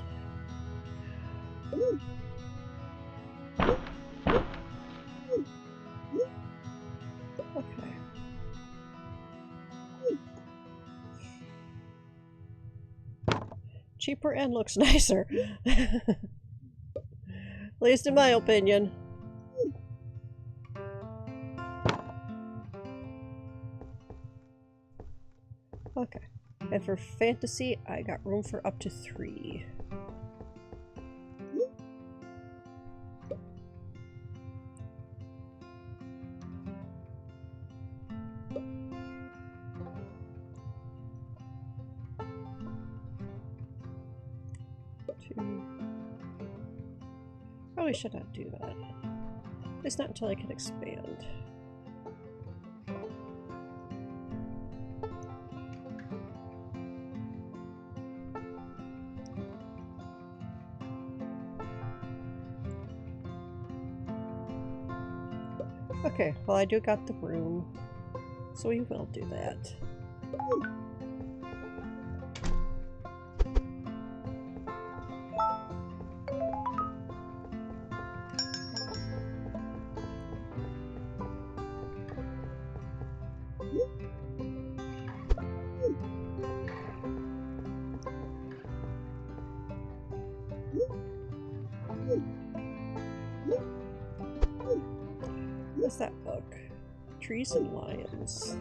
okay. Cheaper and looks nicer. At least in my opinion. Okay. And for fantasy, I got room for up to 3. Probably should not do that. At least not until I can expand. Okay, well I do got the room, so we will do that. What's that book? Trees and Lions.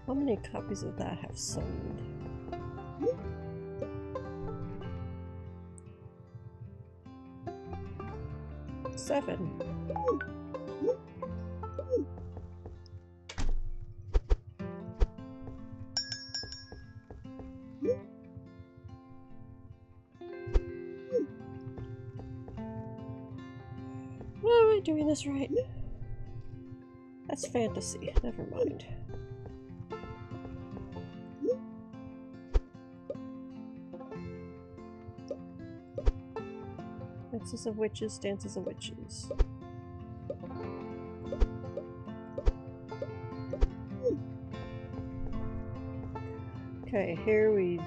How many copies of that have sold? Seven. Am I doing this right? That's fantasy. Never mind. Dances of Witches, Dances of Witches. Okay, here we...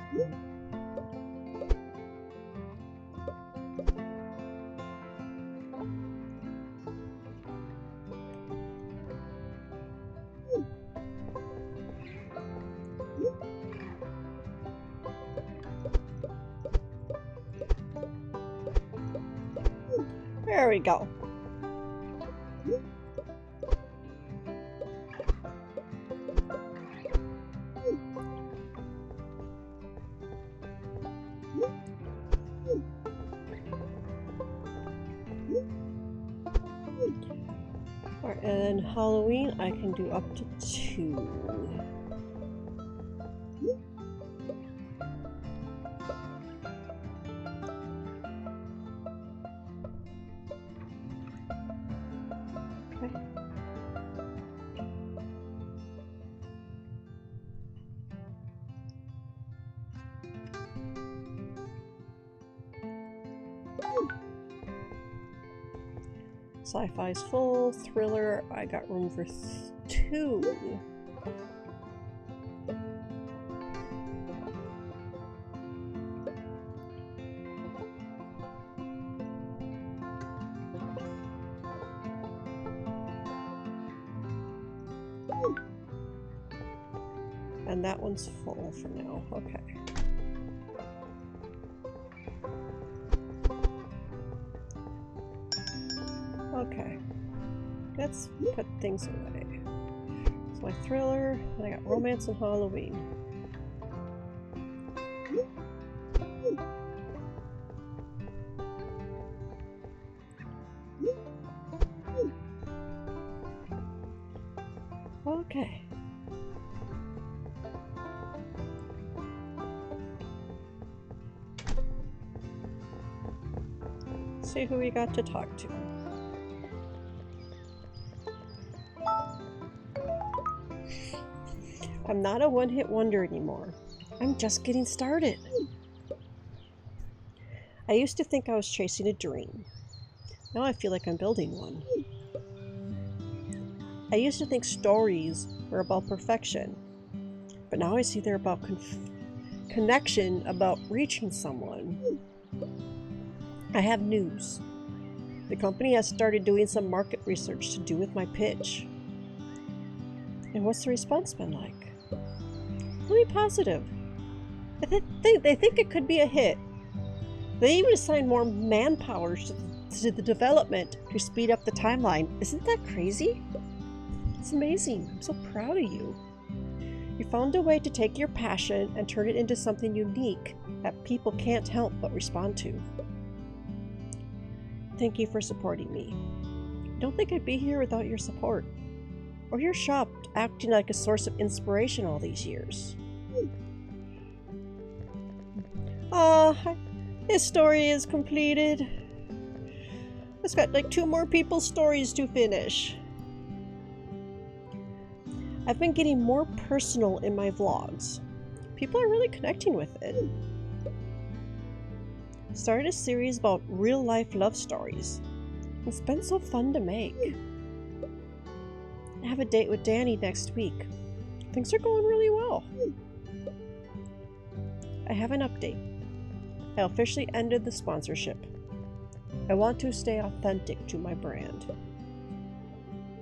There we go. Alright, and then Halloween I can do up to 2. Sci-fi's full. Thriller, I got room for 2. And that one's full for now. Okay. Okay, let's put things away. So my thriller, and I got romance and Halloween. Okay. See who we got to talk to. I'm not a one-hit wonder anymore. I'm just getting started. I used to think I was chasing a dream. Now I feel like I'm building one. I used to think stories were about perfection, but now I see they're about connection, about reaching someone. I have news. The company has started doing some market research to do with my pitch. And what's the response been like? Really positive. They think it could be a hit. They even assigned more manpower to the development to speed up the timeline. Isn't that crazy? It's amazing. I'm so proud of you. You found a way to take your passion and turn it into something unique that people can't help but respond to. Thank you for supporting me. I don't think I'd be here without your support. Or your shop acting like a source of inspiration all these years. His story is completed. It's got like 2 more people's stories to finish. I've been getting more personal in my vlogs. People are really connecting with it. Started a series about real-life love stories. It's been so fun to make. I have a date with Danny next week. Things are going really well. I have an update. I officially ended the sponsorship. I want to stay authentic to my brand.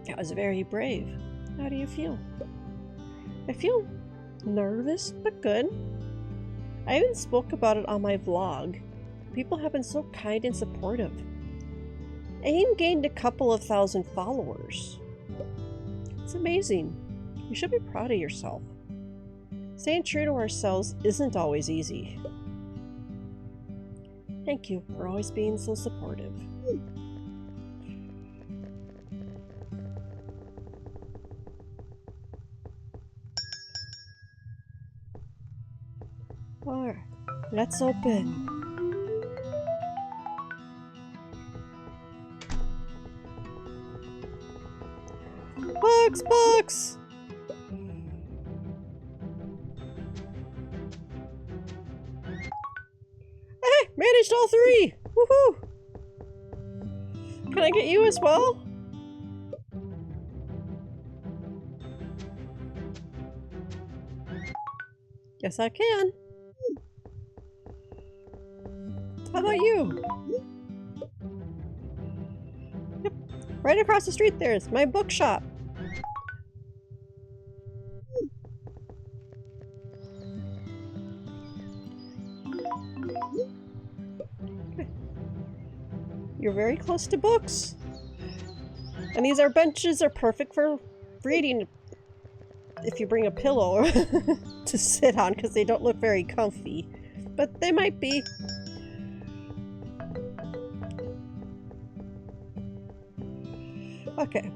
That was very brave. How do you feel? I feel nervous, but good. I even spoke about it on my vlog. People have been so kind and supportive. I even gained a couple of thousand followers. It's amazing. You should be proud of yourself. Staying true to ourselves isn't always easy. Thank you for always being so supportive. Alright, let's open. Box! Hey, managed all 3! Woohoo! Can I get you as well? Yes, I can. How about you? Yep. Right across the street there's my bookshop. You're very close to books. And these benches are perfect for reading if you bring a pillow to sit on, because they don't look very comfy. But they might be. Okay.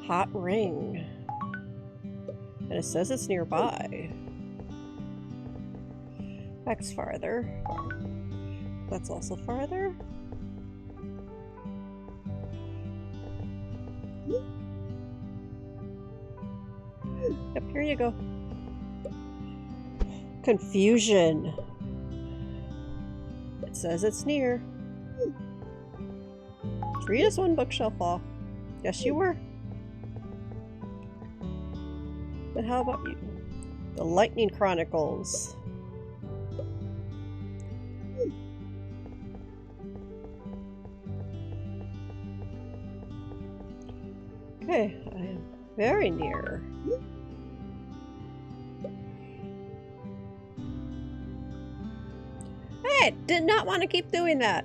Hot ring. And it says it's nearby. That's farther. That's also farther. Yep, here you go. Confusion. It says it's near. Read us one bookshelf off. Yes, you were. But how about you? The Lightning Chronicles. Okay, I am very near. Hey, did not want to keep doing that.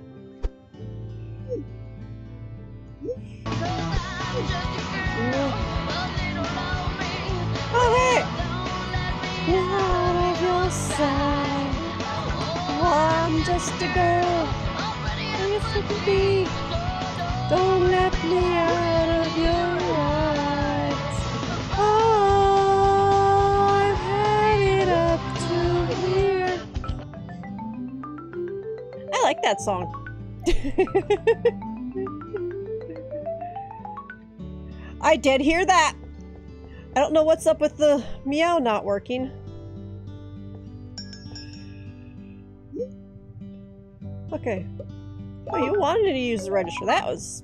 Oh, hey! Out of your sight. I'm just a girl. I used to be. Don't let me out of your eyes. Oh, I've had it up to here. I like that song. I did hear that. I don't know what's up with the meow not working. Okay. Oh, you wanted to use the register. That was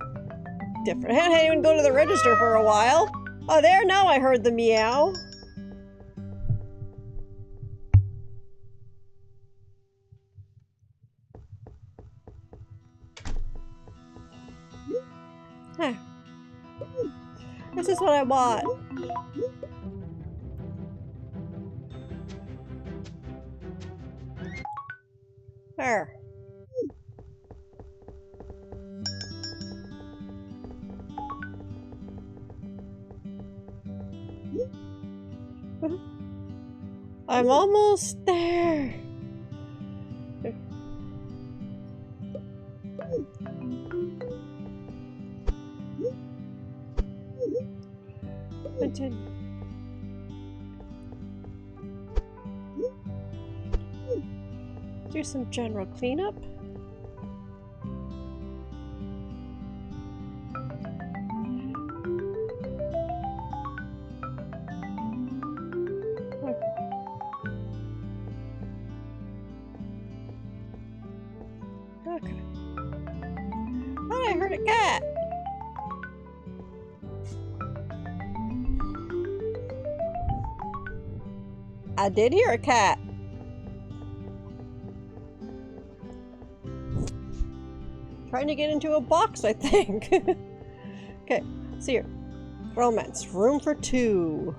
different. I didn't even go to the register for a while. Oh, there, now I heard the meow. Huh. This is what I want. There. I'm almost there. Do some general cleanup. Okay. Oh, I heard a cat. I did hear a cat. Trying to get into a box, I think. Okay, see here. Romance. Room for two.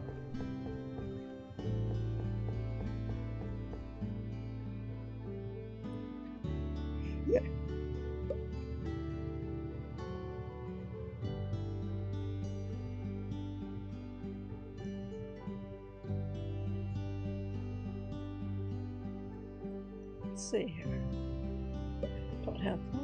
Okay. Let's see here. Don't have that.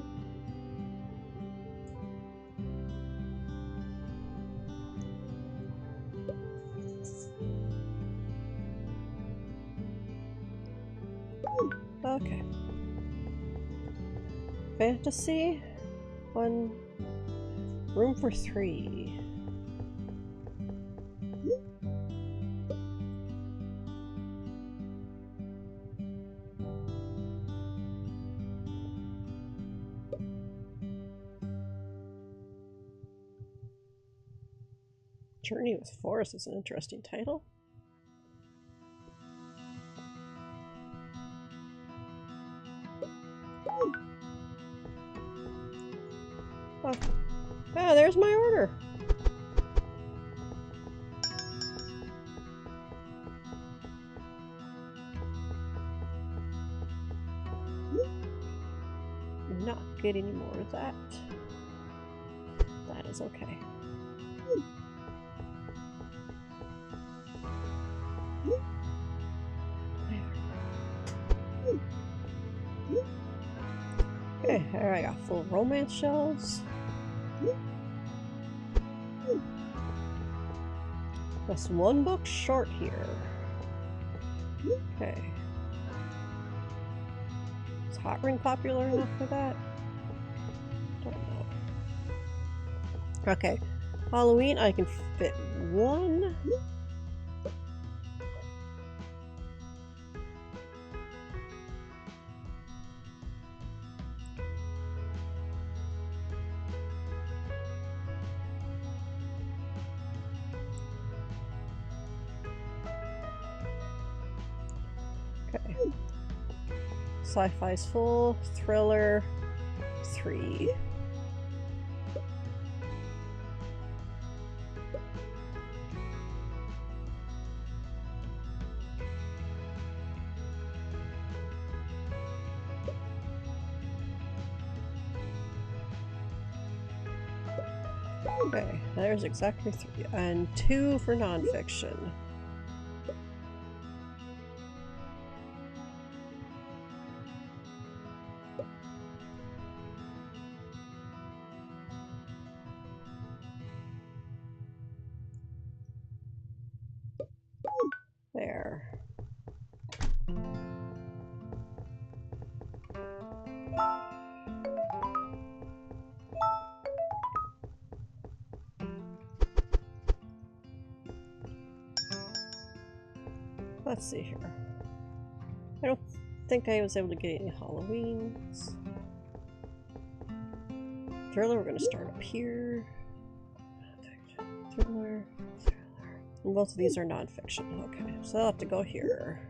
Okay. Fantasy. One. Room for three. Journey with Forest is an interesting title. Oh, oh, there's my order. not get any more of that. That is okay. Okay, here I got full romance shells. Just one book short here. Okay. Is Hot Ring popular enough for that? Don't know. Okay. Halloween, I can fit one. Okay. Sci-fi's full. Thriller, 3. Okay, there's exactly 3. And 2 for nonfiction. There. Let's see here. I don't think I was able to get any Halloweens. Thriller, we're gonna start up here. Thriller. And both of these are nonfiction. Okay, so I'll have to go here.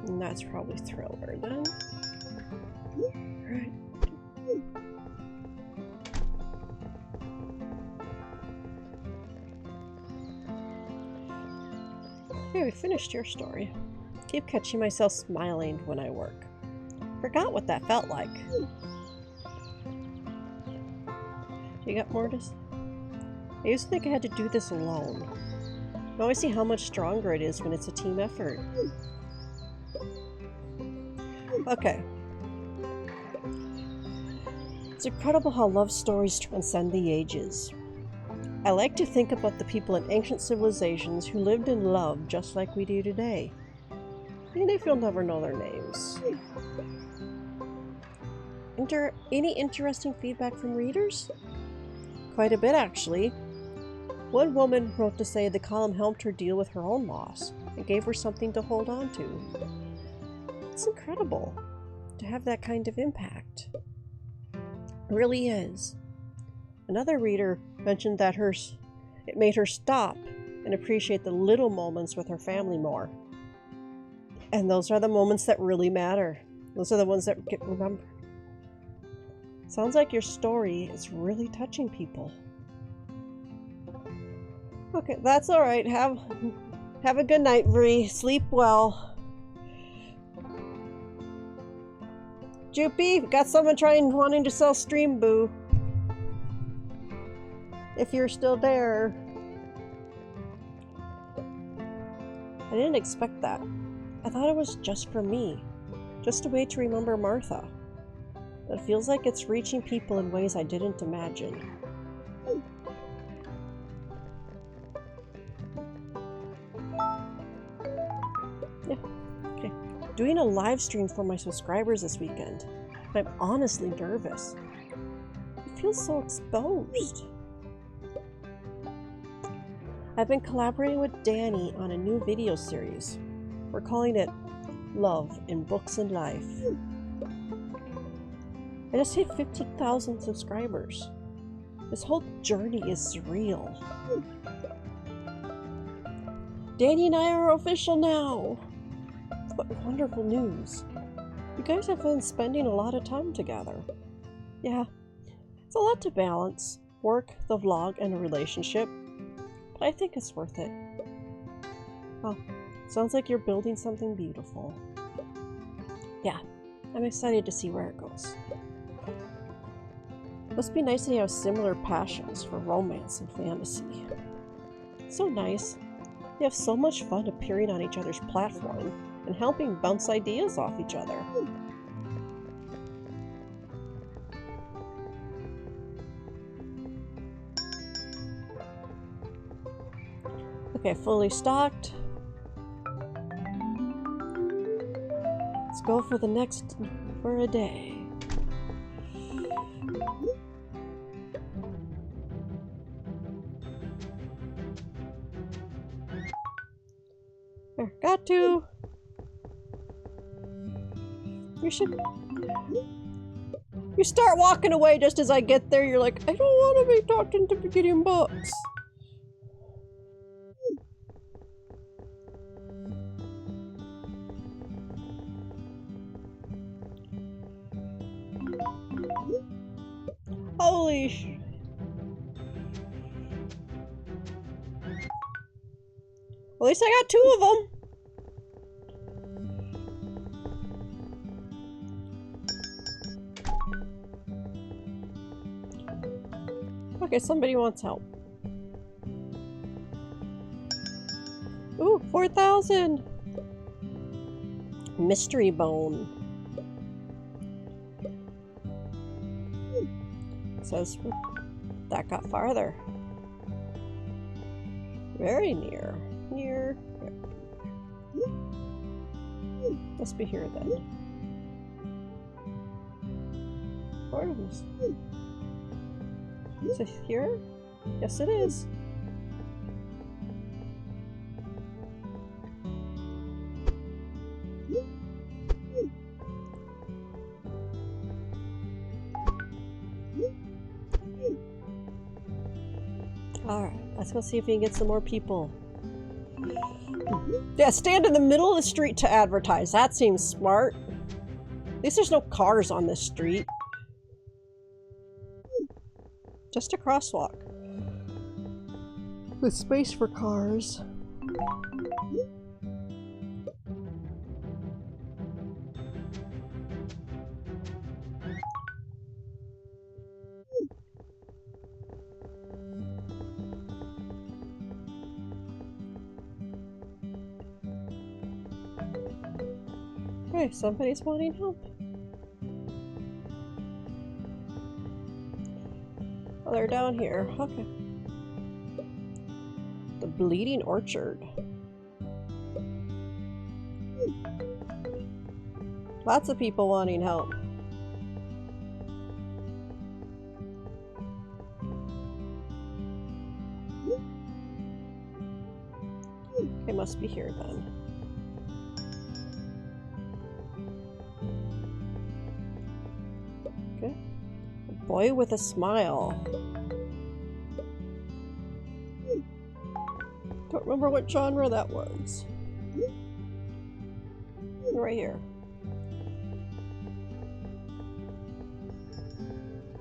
And that's probably Thriller then. Alright. Okay, we finished your story. Keep catching myself smiling when I work. Forgot what that felt like. You got more to say? I used to think I had to do this alone. Now I see how much stronger it is when it's a team effort. Okay. It's incredible how love stories transcend the ages. I like to think about the people in ancient civilizations who lived in love just like we do today. Even if you'll never know their names. Any interesting feedback from readers? Quite a bit, actually. One woman wrote to say the column helped her deal with her own loss and gave her something to hold on to. It's incredible to have that kind of impact. It really is. Another reader mentioned that it made her stop and appreciate the little moments with her family more. And those are the moments that really matter. Those are the ones that get remembered. Sounds like your story is really touching people. Okay, that's alright. Have a good night, Bree. Sleep well. Joopy, got someone wanting to sell Stream Boo. If you're still there. I didn't expect that. I thought it was just for me. Just a way to remember Martha. But it feels like it's reaching people in ways I didn't imagine. Yeah, okay. Doing a live stream for my subscribers this weekend. I'm honestly nervous. It feels so exposed. I've been collaborating with Danny on a new video series. We're calling it Love in Books and Life. I just hit 50,000 subscribers. This whole journey is surreal. Danny and I are official now! What wonderful news. You guys have been spending a lot of time together. Yeah, it's a lot to balance. Work, the vlog, and a relationship. But I think it's worth it. Well, Sounds like you're building something beautiful. Yeah, I'm excited to see where it goes. Must be nice that you have similar passions for romance and fantasy. So nice. You have so much fun appearing on each other's platform and helping bounce ideas off each other. Okay, fully stocked. Let's go for the next for a day. There, got to. You start walking away just as I get there. You're like, I don't want to be talked into getting books. Holy sh... Well, at least I got 2 of them. Okay, somebody wants help. Ooh, 4,000! Mystery bone. It says that got farther. Very near. Near. Must be here then. Where is this? Is it here? Yes, it is. Alright, let's go see if we can get some more people. Yeah, stand in the middle of the street to advertise. That seems smart. At least there's no cars on this street. Just a crosswalk. With space for cars. Okay, somebody's wanting help. Oh, they're down here. Okay. The Bleeding Orchard. Lots of people wanting help. They must be here then. Okay. A boy with a smile. Don't remember what genre that was. Right here.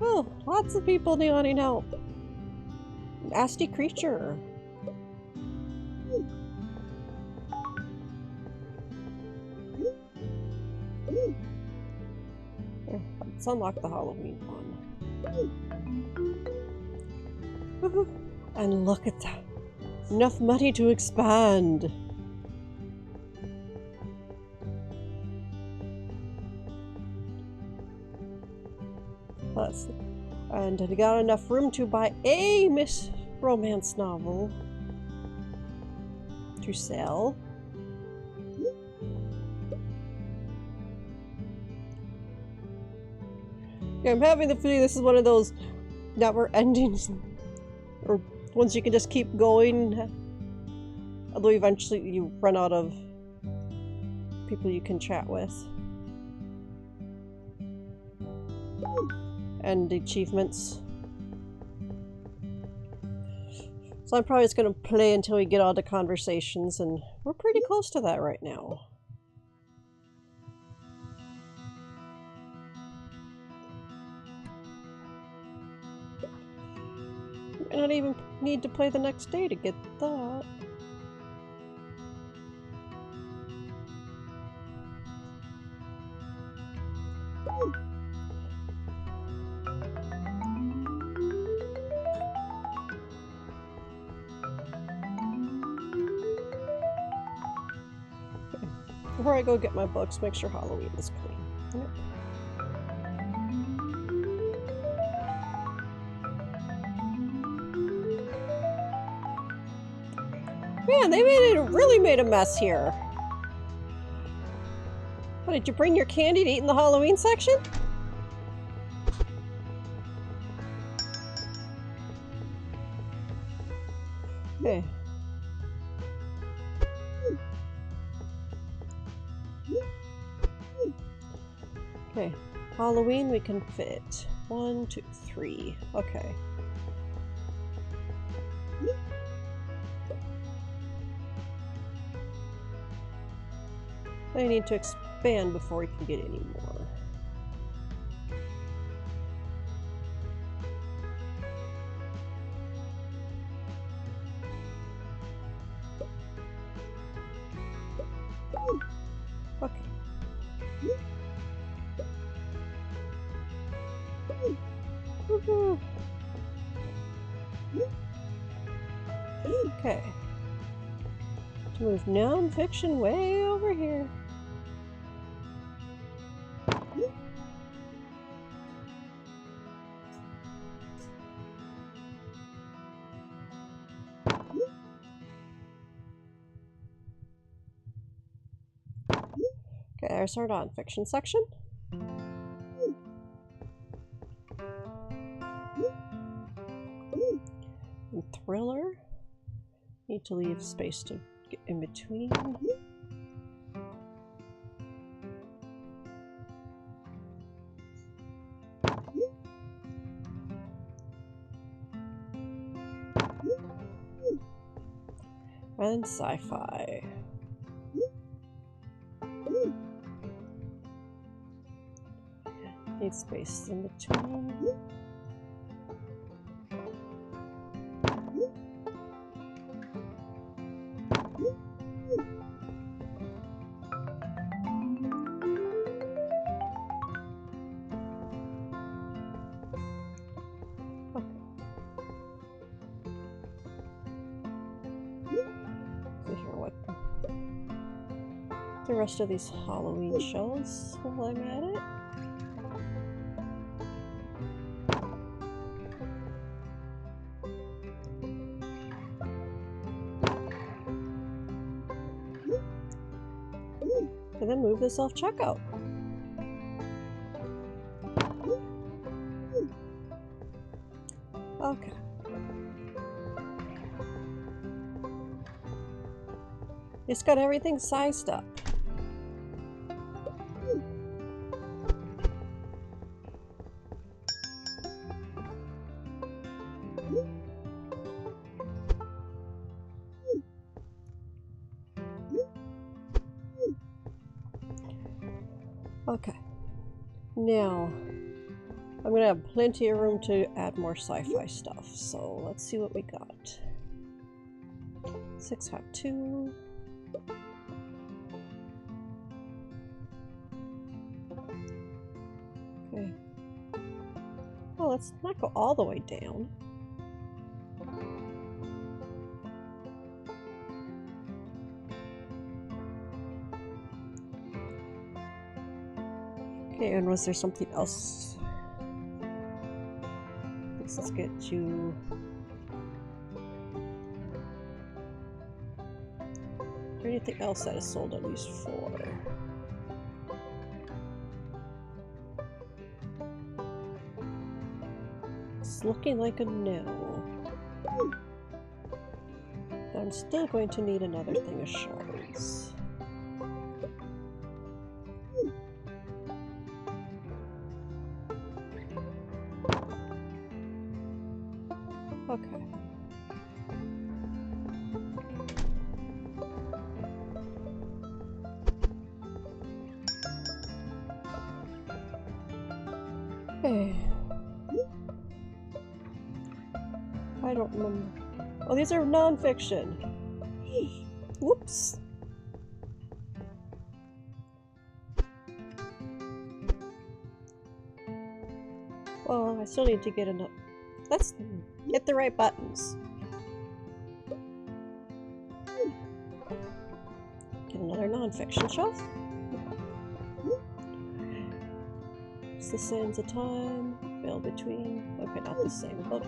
Oh, lots of people needing help. Nasty creature. Here, let's unlock the Halloween one. And look at that. Enough money to expand. And I got enough room to buy a romance novel to sell. Yeah, I'm having the feeling this is one of those never endings, or ones you can just keep going, although eventually you run out of people you can chat with. And achievements. So I'm probably just going to play until we get all the conversations, and we're pretty close to that right now. I don't even need to play the next day to get that. Before I go get my books, make sure Halloween is clean. Yep. Man, they really made a mess here. What, did you bring your candy to eat in the Halloween section? Okay. Okay. Halloween we can fit. 1, 2, 3. Okay. I need to expand before we can get any more. Okay. Woohoo! Okay. To move non-fiction way over here. Okay, there's our non-fiction section. And thriller. Need to leave space to get in between. And sci-fi. Need space in between. The rest of these Halloween shells while I'm at it. And then move the self-checkout. Okay. It's got everything sized up. Okay, now I'm gonna have plenty of room to add more sci-fi stuff, so let's see what we got. 6 Hot 2. Okay. Well, let's not go all the way down. Okay, and was there something else? Let's get you. Is there anything else that is sold at least 4? It's looking like a no. But I'm still going to need another thing of shards. Okay. Hey. I don't remember. Oh, these are non-fiction. Whoops. Well, I still need to get enough. Let's get the right buttons. Get another non-fiction shelf. It's the sands of time. Veil between. Okay, not the same book.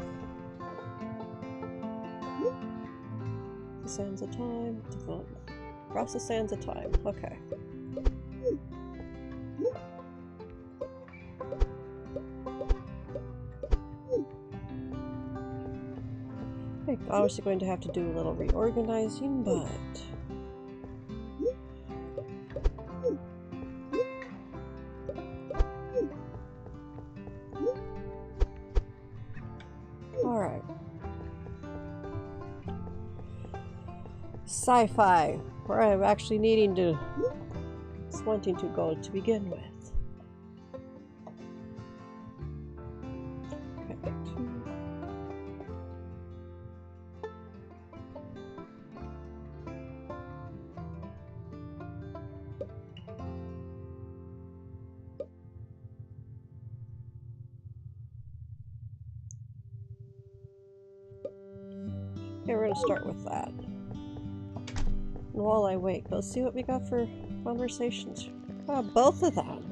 The sands of time. Devote. Across the sands of time. Okay. I'm obviously going to have to do a little reorganizing, but alright. Sci-fi, where I'm actually wanting to go to begin with. Okay, we're gonna start with that. And while I wait, let's see what we got for conversations. Both of them.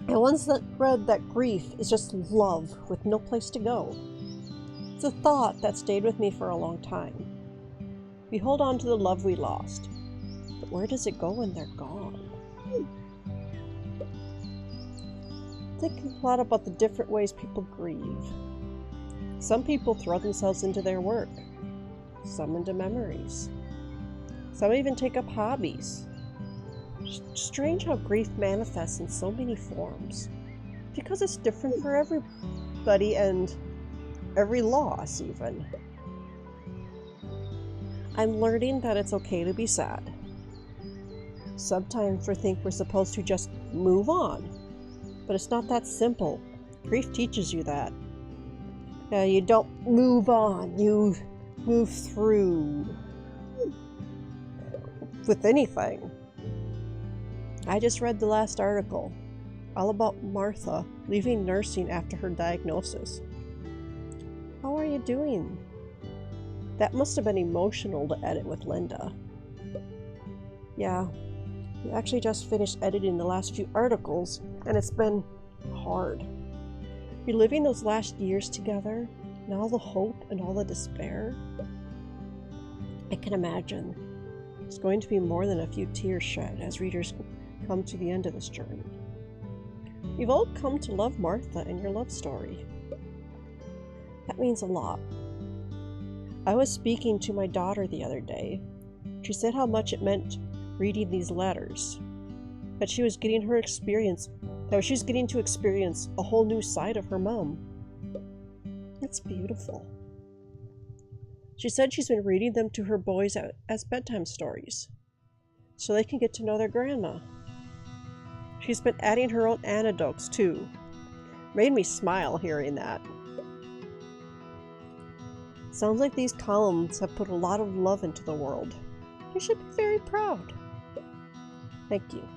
And once that read that grief is just love with no place to go. It's a thought that stayed with me for a long time. We hold on to the love we lost, but where does it go when they're gone? Thinking a lot about the different ways people grieve. Some people throw themselves into their work, some into memories. Some even take up hobbies. Strange how grief manifests in so many forms, because it's different for everybody and every loss even. I'm learning that it's okay to be sad. Sometimes we think we're supposed to just move on, but it's not that simple. Grief teaches you that. You don't move on, you move through with anything. I just read the last article, all about Martha leaving nursing after her diagnosis. How are you doing? That must have been emotional to edit with Linda. Yeah, we actually just finished editing the last few articles, and it's been hard. Reliving those last years together, and all the hope and all the despair. I can imagine. It's going to be more than a few tears shed as readers come to the end of this journey. You've all come to love Martha and your love story. That means a lot. I was speaking to my daughter the other day. She said how much it meant reading these letters. That she was getting to experience a whole new side of her mom. It's beautiful. She said she's been reading them to her boys as bedtime stories, so they can get to know their grandma. She's been adding her own anecdotes too. Made me smile hearing that. Sounds like these columns have put a lot of love into the world. You should be very proud. Thank you.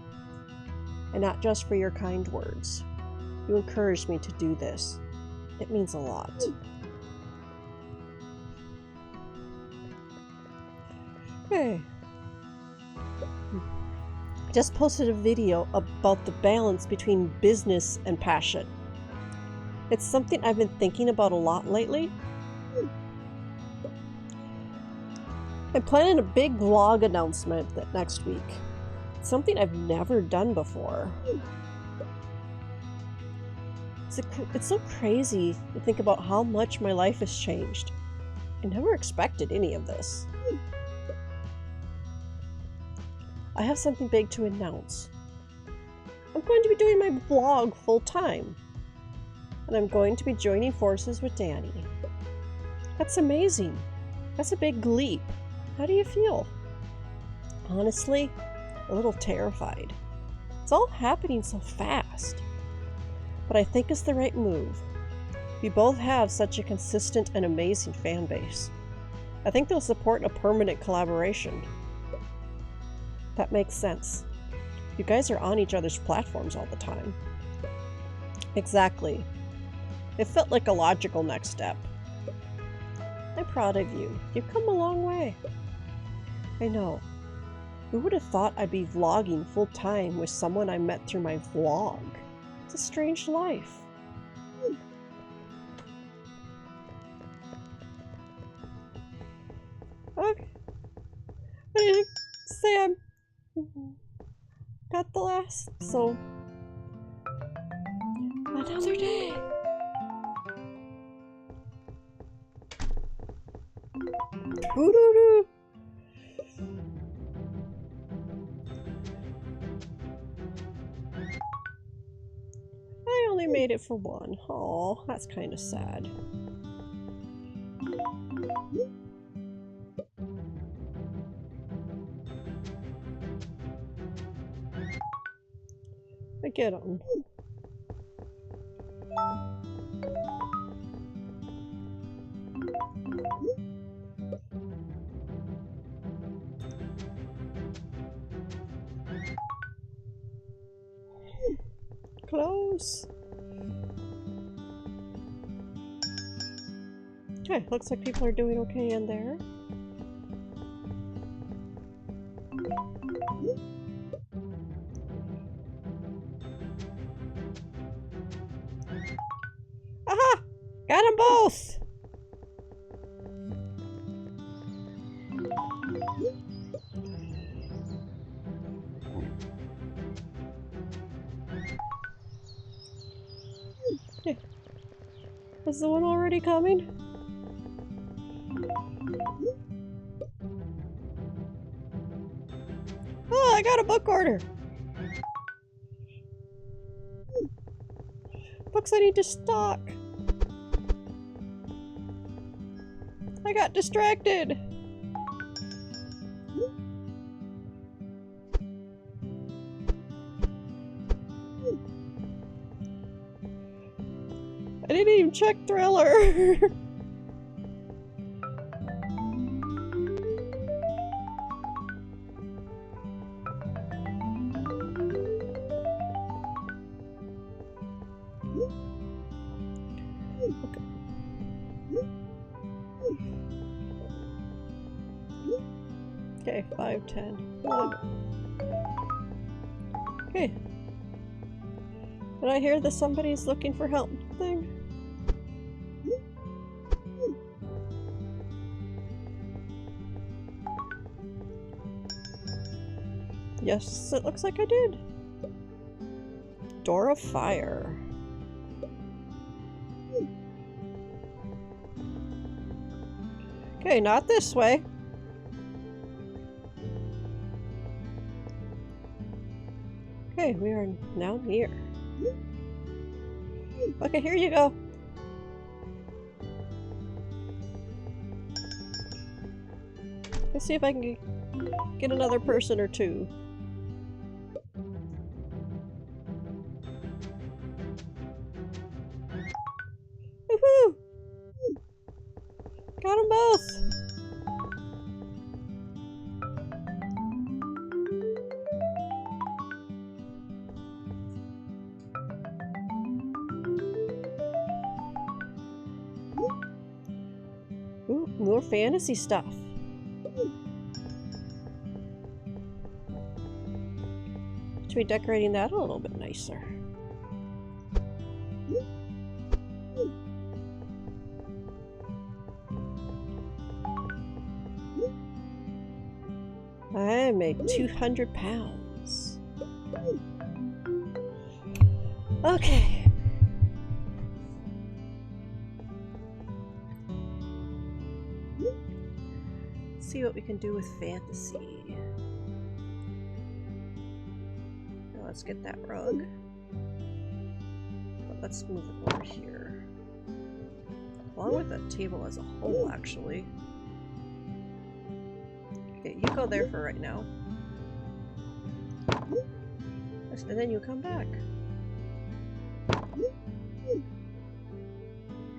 And not just for your kind words. You encouraged me to do this. It means a lot. Hey. I just posted a video about the balance between business and passion. It's something I've been thinking about a lot lately. I'm planning a big vlog announcement next week. It's something I've never done before. It's so crazy to think about how much my life has changed. I never expected any of this. I have something big to announce. I'm going to be doing my vlog full time. And I'm going to be joining forces with Danny. That's amazing. That's a big leap. How do you feel? Honestly, a little terrified. It's all happening so fast. But I think it's the right move. We both have such a consistent and amazing fan base. I think they'll support a permanent collaboration. That makes sense. You guys are on each other's platforms all the time. Exactly. It felt like a logical next step. I'm proud of you. You've come a long way. I know. Who would have thought I'd be vlogging full time with someone I met through my vlog? It's a strange life. Okay. I didn't say I'm got the last, so another day. Ooh-doo-doo. I only made it for one. Oh, that's kind of sad. I get them. Close. Okay, looks like people are doing okay in there. Aha! Got them both! Okay. Is the one already coming? Oh, I got a book order! Books I need to stock! I got distracted! I didn't even check Thriller! Okay, 5, 10. Okay. Did I hear that somebody's looking for help thing? Yes, it looks like I did. Door of Fire. Okay, not this way. Okay, we are now near. Okay, here you go. Let's see if I can get another person or two. Woohoo! Got them both! Ooh, more fantasy stuff. Should be decorating that a little bit nicer. I make 200 pounds. Okay. See what we can do with fantasy. Now let's get that rug. But let's move it over here. Along with the table as a whole, actually. Okay, you go there for right now. And then you come back.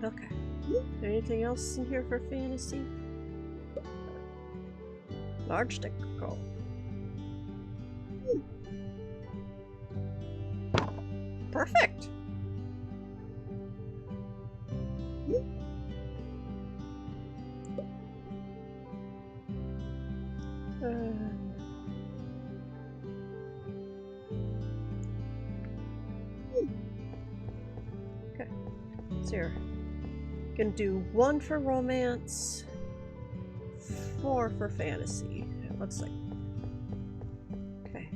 Okay. Anything else in here for fantasy? Large stick, go. Perfect! Okay, so here. Can do 1 for romance, 4 for fantasy. It looks like. Okay.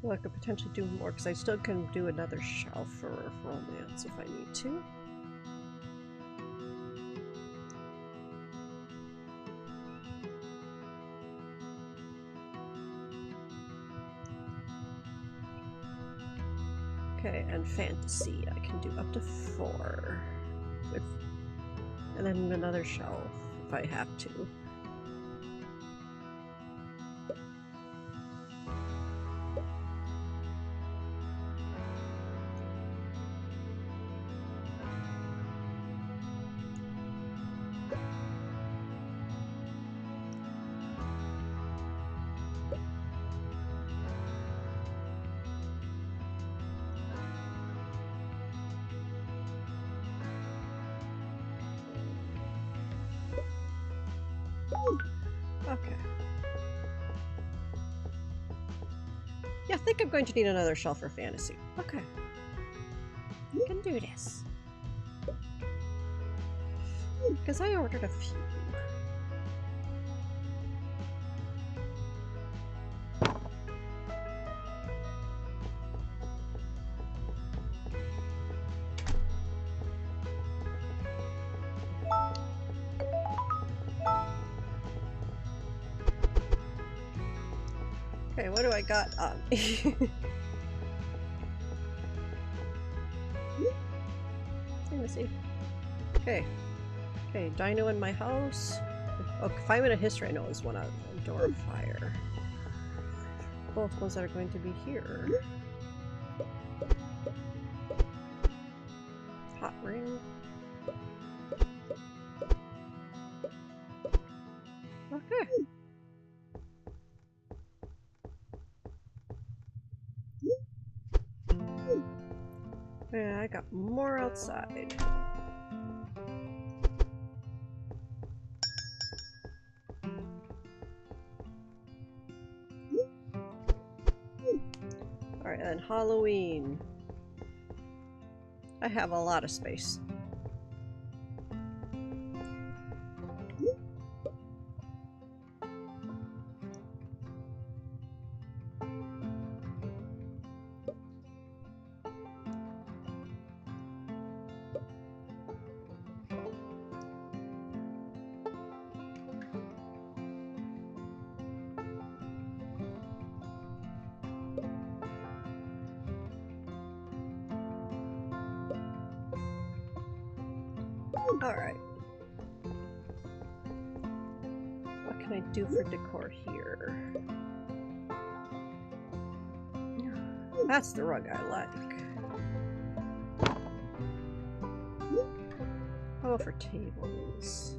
Well, I could potentially do more because I still can do another shelf for romance if I need to. Okay, and fantasy, I can do up to 4. And then another shelf if I have to. Okay. Yeah, I think I'm going to need another shelf for fantasy. Okay. We can do this. Because I ordered a few. Okay, what do I got on? Let me see. Okay. Okay, dino in my house. Oh, 5 minute history I know is one out of Door of Fire. Both ones that are going to be here. Hot ring. Okay. Yeah, I got more outside. Alright, then Halloween. I have a lot of space. Alright. What can I do for decor here? That's the rug I like. How about for tables?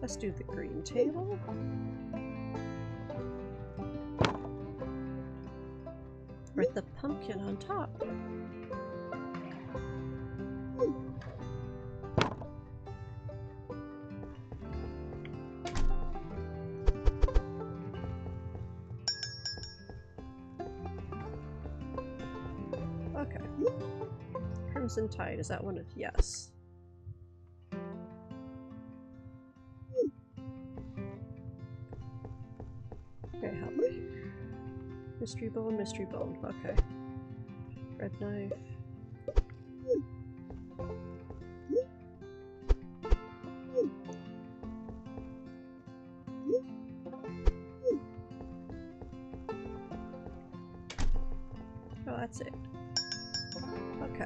Let's do the green table. With the pumpkin on top. Okay. Crimson Tide, is that one of yes? Okay, how about here? Mystery bone, okay. Red knife. Oh, that's it. Okay.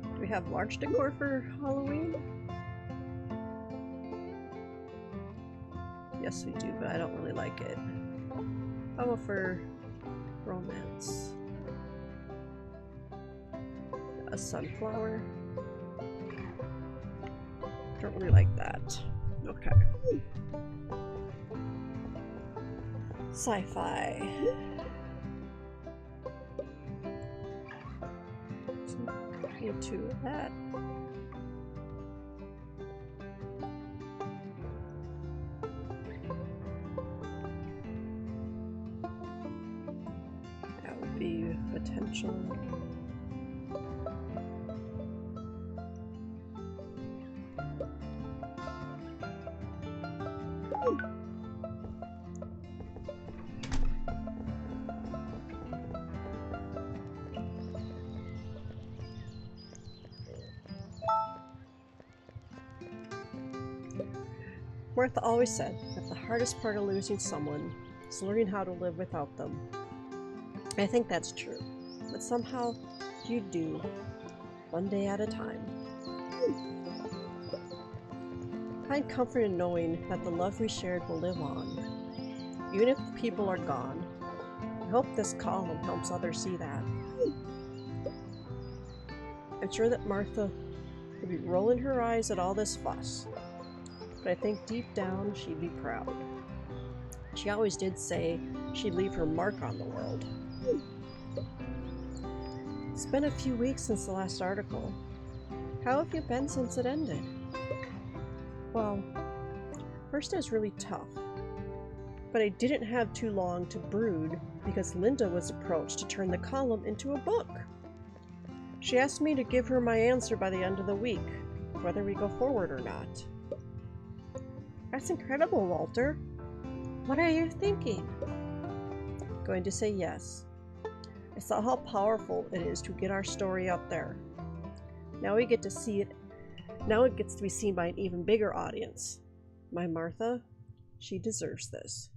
Do we have large decor for Halloween? Yes, we do, but I don't really like it. How about for romance? A sunflower? Don't really like that. Okay. Sci-fi. Into that. That would be potential. Martha always said that the hardest part of losing someone is learning how to live without them. I think that's true, but somehow you do, one day at a time. Find comfort in knowing that the love we shared will live on, even if people are gone. I hope this column helps others see that. I'm sure that Martha would be rolling her eyes at all this fuss, but I think deep down she'd be proud. She always did say she'd leave her mark on the world. It's been a few weeks since the last article. How have you been since it ended? Well, first it was really tough, but I didn't have too long to brood because Linda was approached to turn the column into a book. She asked me to give her my answer by the end of the week, whether we go forward or not. That's incredible, Walter. What are you thinking? Going to say yes. I saw how powerful it is to get our story out there. Now we get to see it. Now it gets to be seen by an even bigger audience. My Martha, she deserves this.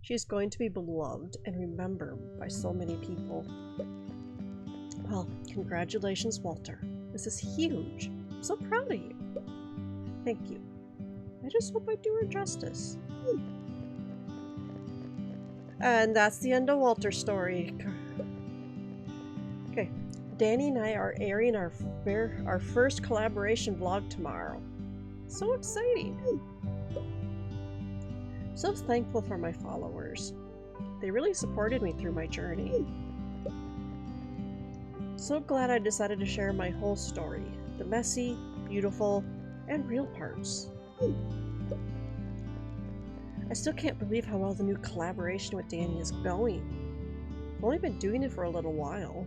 She is going to be beloved and remembered by so many people. Well, congratulations, Walter. This is huge. I'm so proud of you. Thank you. I just hope I do her justice. And that's the end of Walter's story. Okay, Danny and I are airing our first collaboration vlog tomorrow. So exciting! So thankful for my followers. They really supported me through my journey. So glad I decided to share my whole story. The messy, beautiful, and real parts. I still can't believe how well the new collaboration with Danny is going. I've only been doing it for a little while,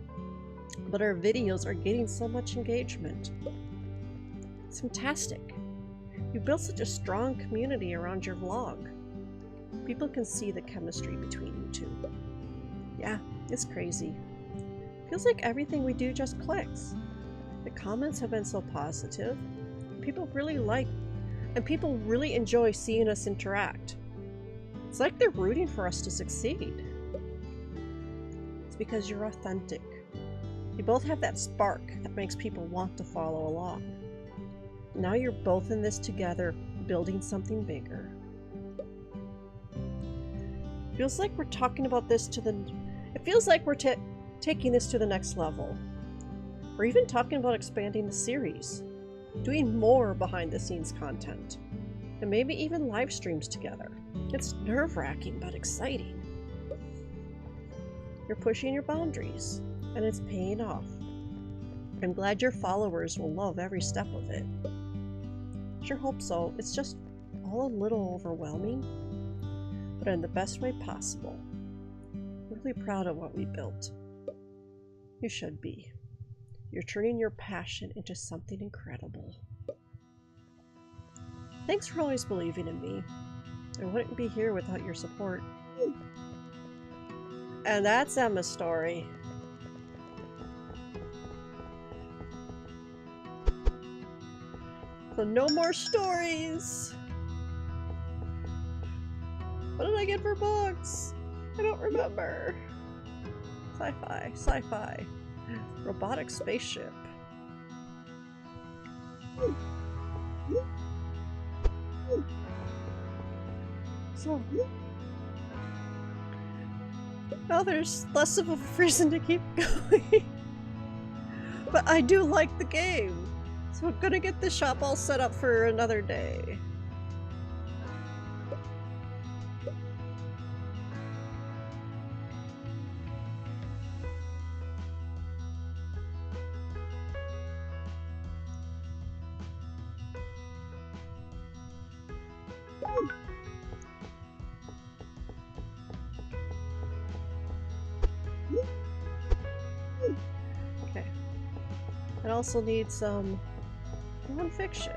but our videos are getting so much engagement. It's fantastic. You built such a strong community around your vlog. People can see the chemistry between you two. Yeah, it's crazy. Feels like everything we do just clicks. The comments have been so positive. People really enjoy seeing us interact. It's like they're rooting for us to succeed. It's because you're authentic. You both have that spark that makes people want to follow along. Now you're both in this together, building something bigger. Feels like we're talking about this it feels like we're taking this to the next level. We're even talking about expanding the series, doing more behind the scenes content, and maybe even live streams together. It's nerve-wracking but exciting. You're pushing your boundaries, and it's paying off. I'm glad your followers will love every step of it. Sure hope so. It's just all a little overwhelming, but in the best way possible. I'm really proud of what we built. You should be. You're turning your passion into something incredible. Thanks for always believing in me. I wouldn't be here without your support. And that's Emma's story. So no more stories! What did I get for books? I don't remember. Sci-fi. Robotic spaceship. So now there's less of a reason to keep going. But I do like the game. So I'm gonna get the shop all set up for another day. Okay. I also need some non-fiction.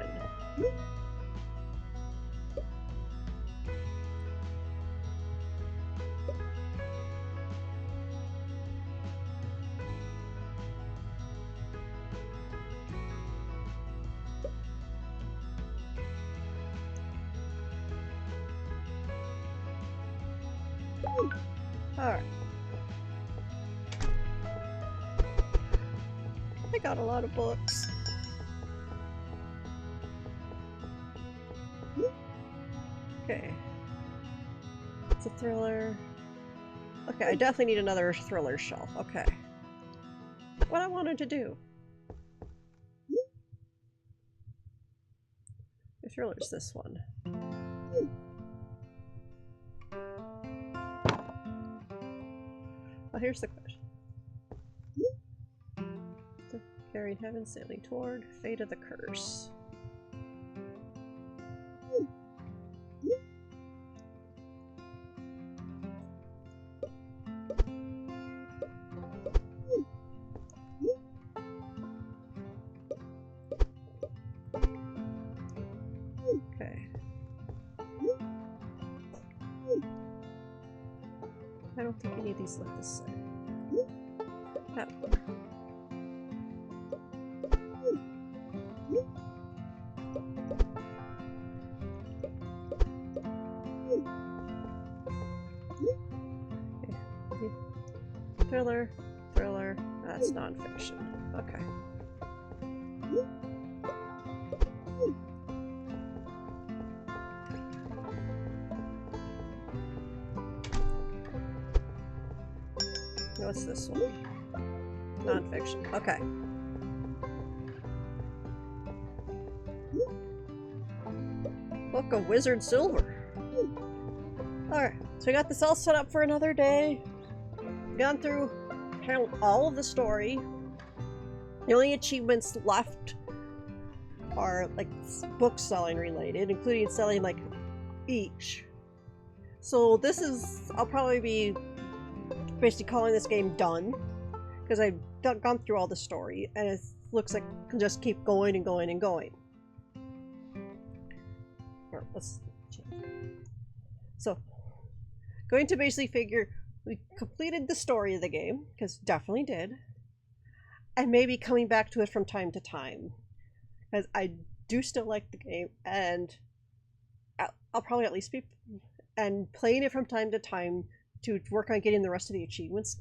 Alright. I got a lot of books. Okay. It's a thriller. Okay, I definitely need another thriller shelf. Okay. What I wanted to do. The thriller's this one. Oh, here's the question. Carried heaven, sailing toward fate of the curse. Okay. I don't think any of these look the same. That one. Thriller, thriller, that's non-fiction. Okay. What's this one? Non-fiction. Okay. Book of Wizard Silver. Alright, so we got this all set up for another day. Gone through all of the story. The only achievements left are like book selling related, including selling like each. So this is, I'll probably be basically calling this game done because I've gone through all the story and it looks like I can just keep going and going and going. Or let's change. So going to basically figure we completed the story of the game, because definitely did. And maybe coming back to it from time to time. Because I do still like the game, and I'll probably at least be and playing it from time to time to work on getting the rest of the achievements.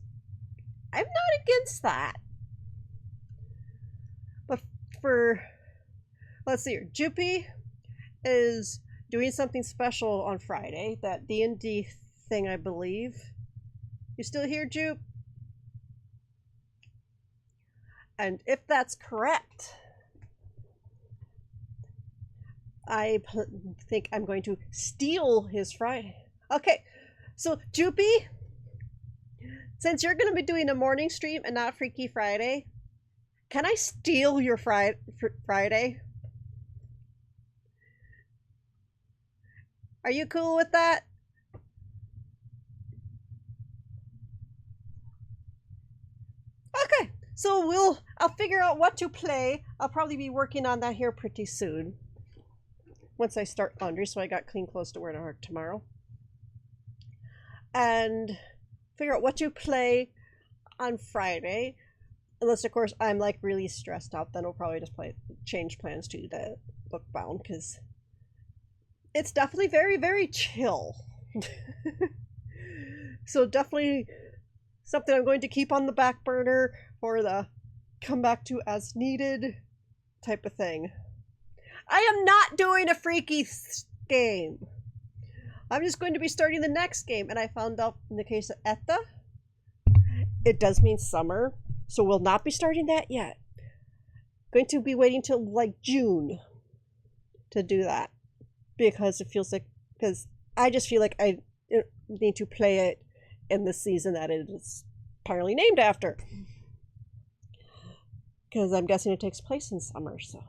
I'm not against that. But for, let's see here, Jupy is doing something special on Friday, that D&D thing, I believe. You still here, Jupe? And if that's correct, I think I'm going to steal his Friday. Okay, so Jupy, since you're going to be doing a morning stream and not Freaky Friday, can I steal your Friday? Are you cool with that? Okay, so I'll figure out what to play. I'll probably be working on that here pretty soon. Once I start laundry, so I got clean clothes to wear to work tomorrow. And figure out what to play on Friday. Unless, of course, I'm like really stressed out, then we'll probably just change plans to the Bookbound, because it's definitely very, very chill. So definitely something I'm going to keep on the back burner for the come back to as needed type of thing. I am not doing a Freaky game. I'm just going to be starting the next game, and I found out in the case of Etta, it does mean summer, so we'll not be starting that yet. going to be waiting till like June to do that because I just feel like I need to play it in the season that it is apparently named after. Because I'm guessing it takes place in summer, so.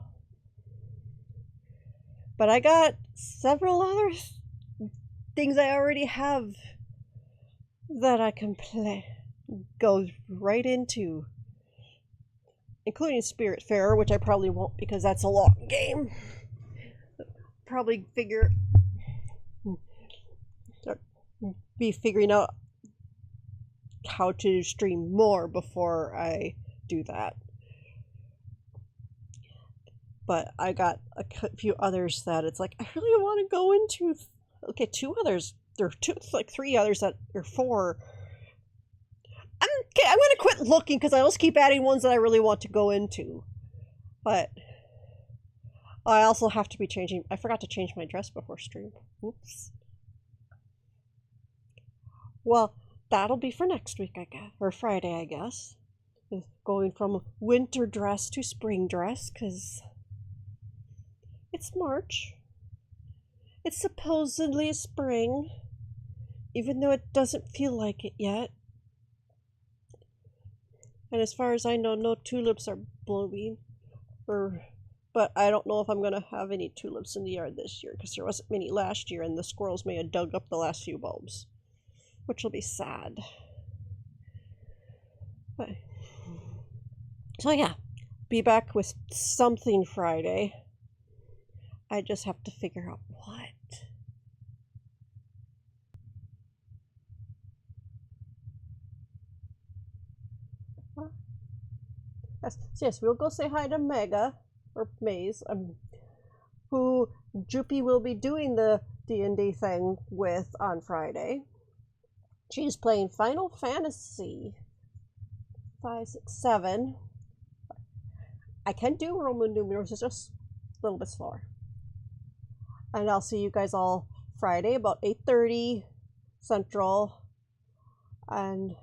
But I got several other things I already have that I can go right into, including Spiritfarer, which I probably won't because that's a long game. Probably be figuring out how to stream more before I do that. But I got a few others that it's like I really want to go into. Okay, two others. There are three others that are four. I'm gonna quit looking because I always keep adding ones that I really want to go into. But I also have to be changing. I forgot to change my dress before stream. Oops. Well, that'll be for next week, I guess, or Friday, I guess. Going from winter dress to spring dress because it's March. It's supposedly spring, even though it doesn't feel like it yet. And as far as I know, no tulips are blooming. But I don't know if I'm going to have any tulips in the yard this year because there wasn't many last year and the squirrels may have dug up the last few bulbs, which will be sad. But, so yeah, be back with something Friday. I just have to figure out what. Yes, we'll go say hi to Mega, or Maze, who Juppie will be doing the D&D thing with on Friday. She's playing Final Fantasy 5, 6, 7. I can do Roman numerals, it's just a little bit slower. And I'll see you guys all Friday about 8:30 Central. And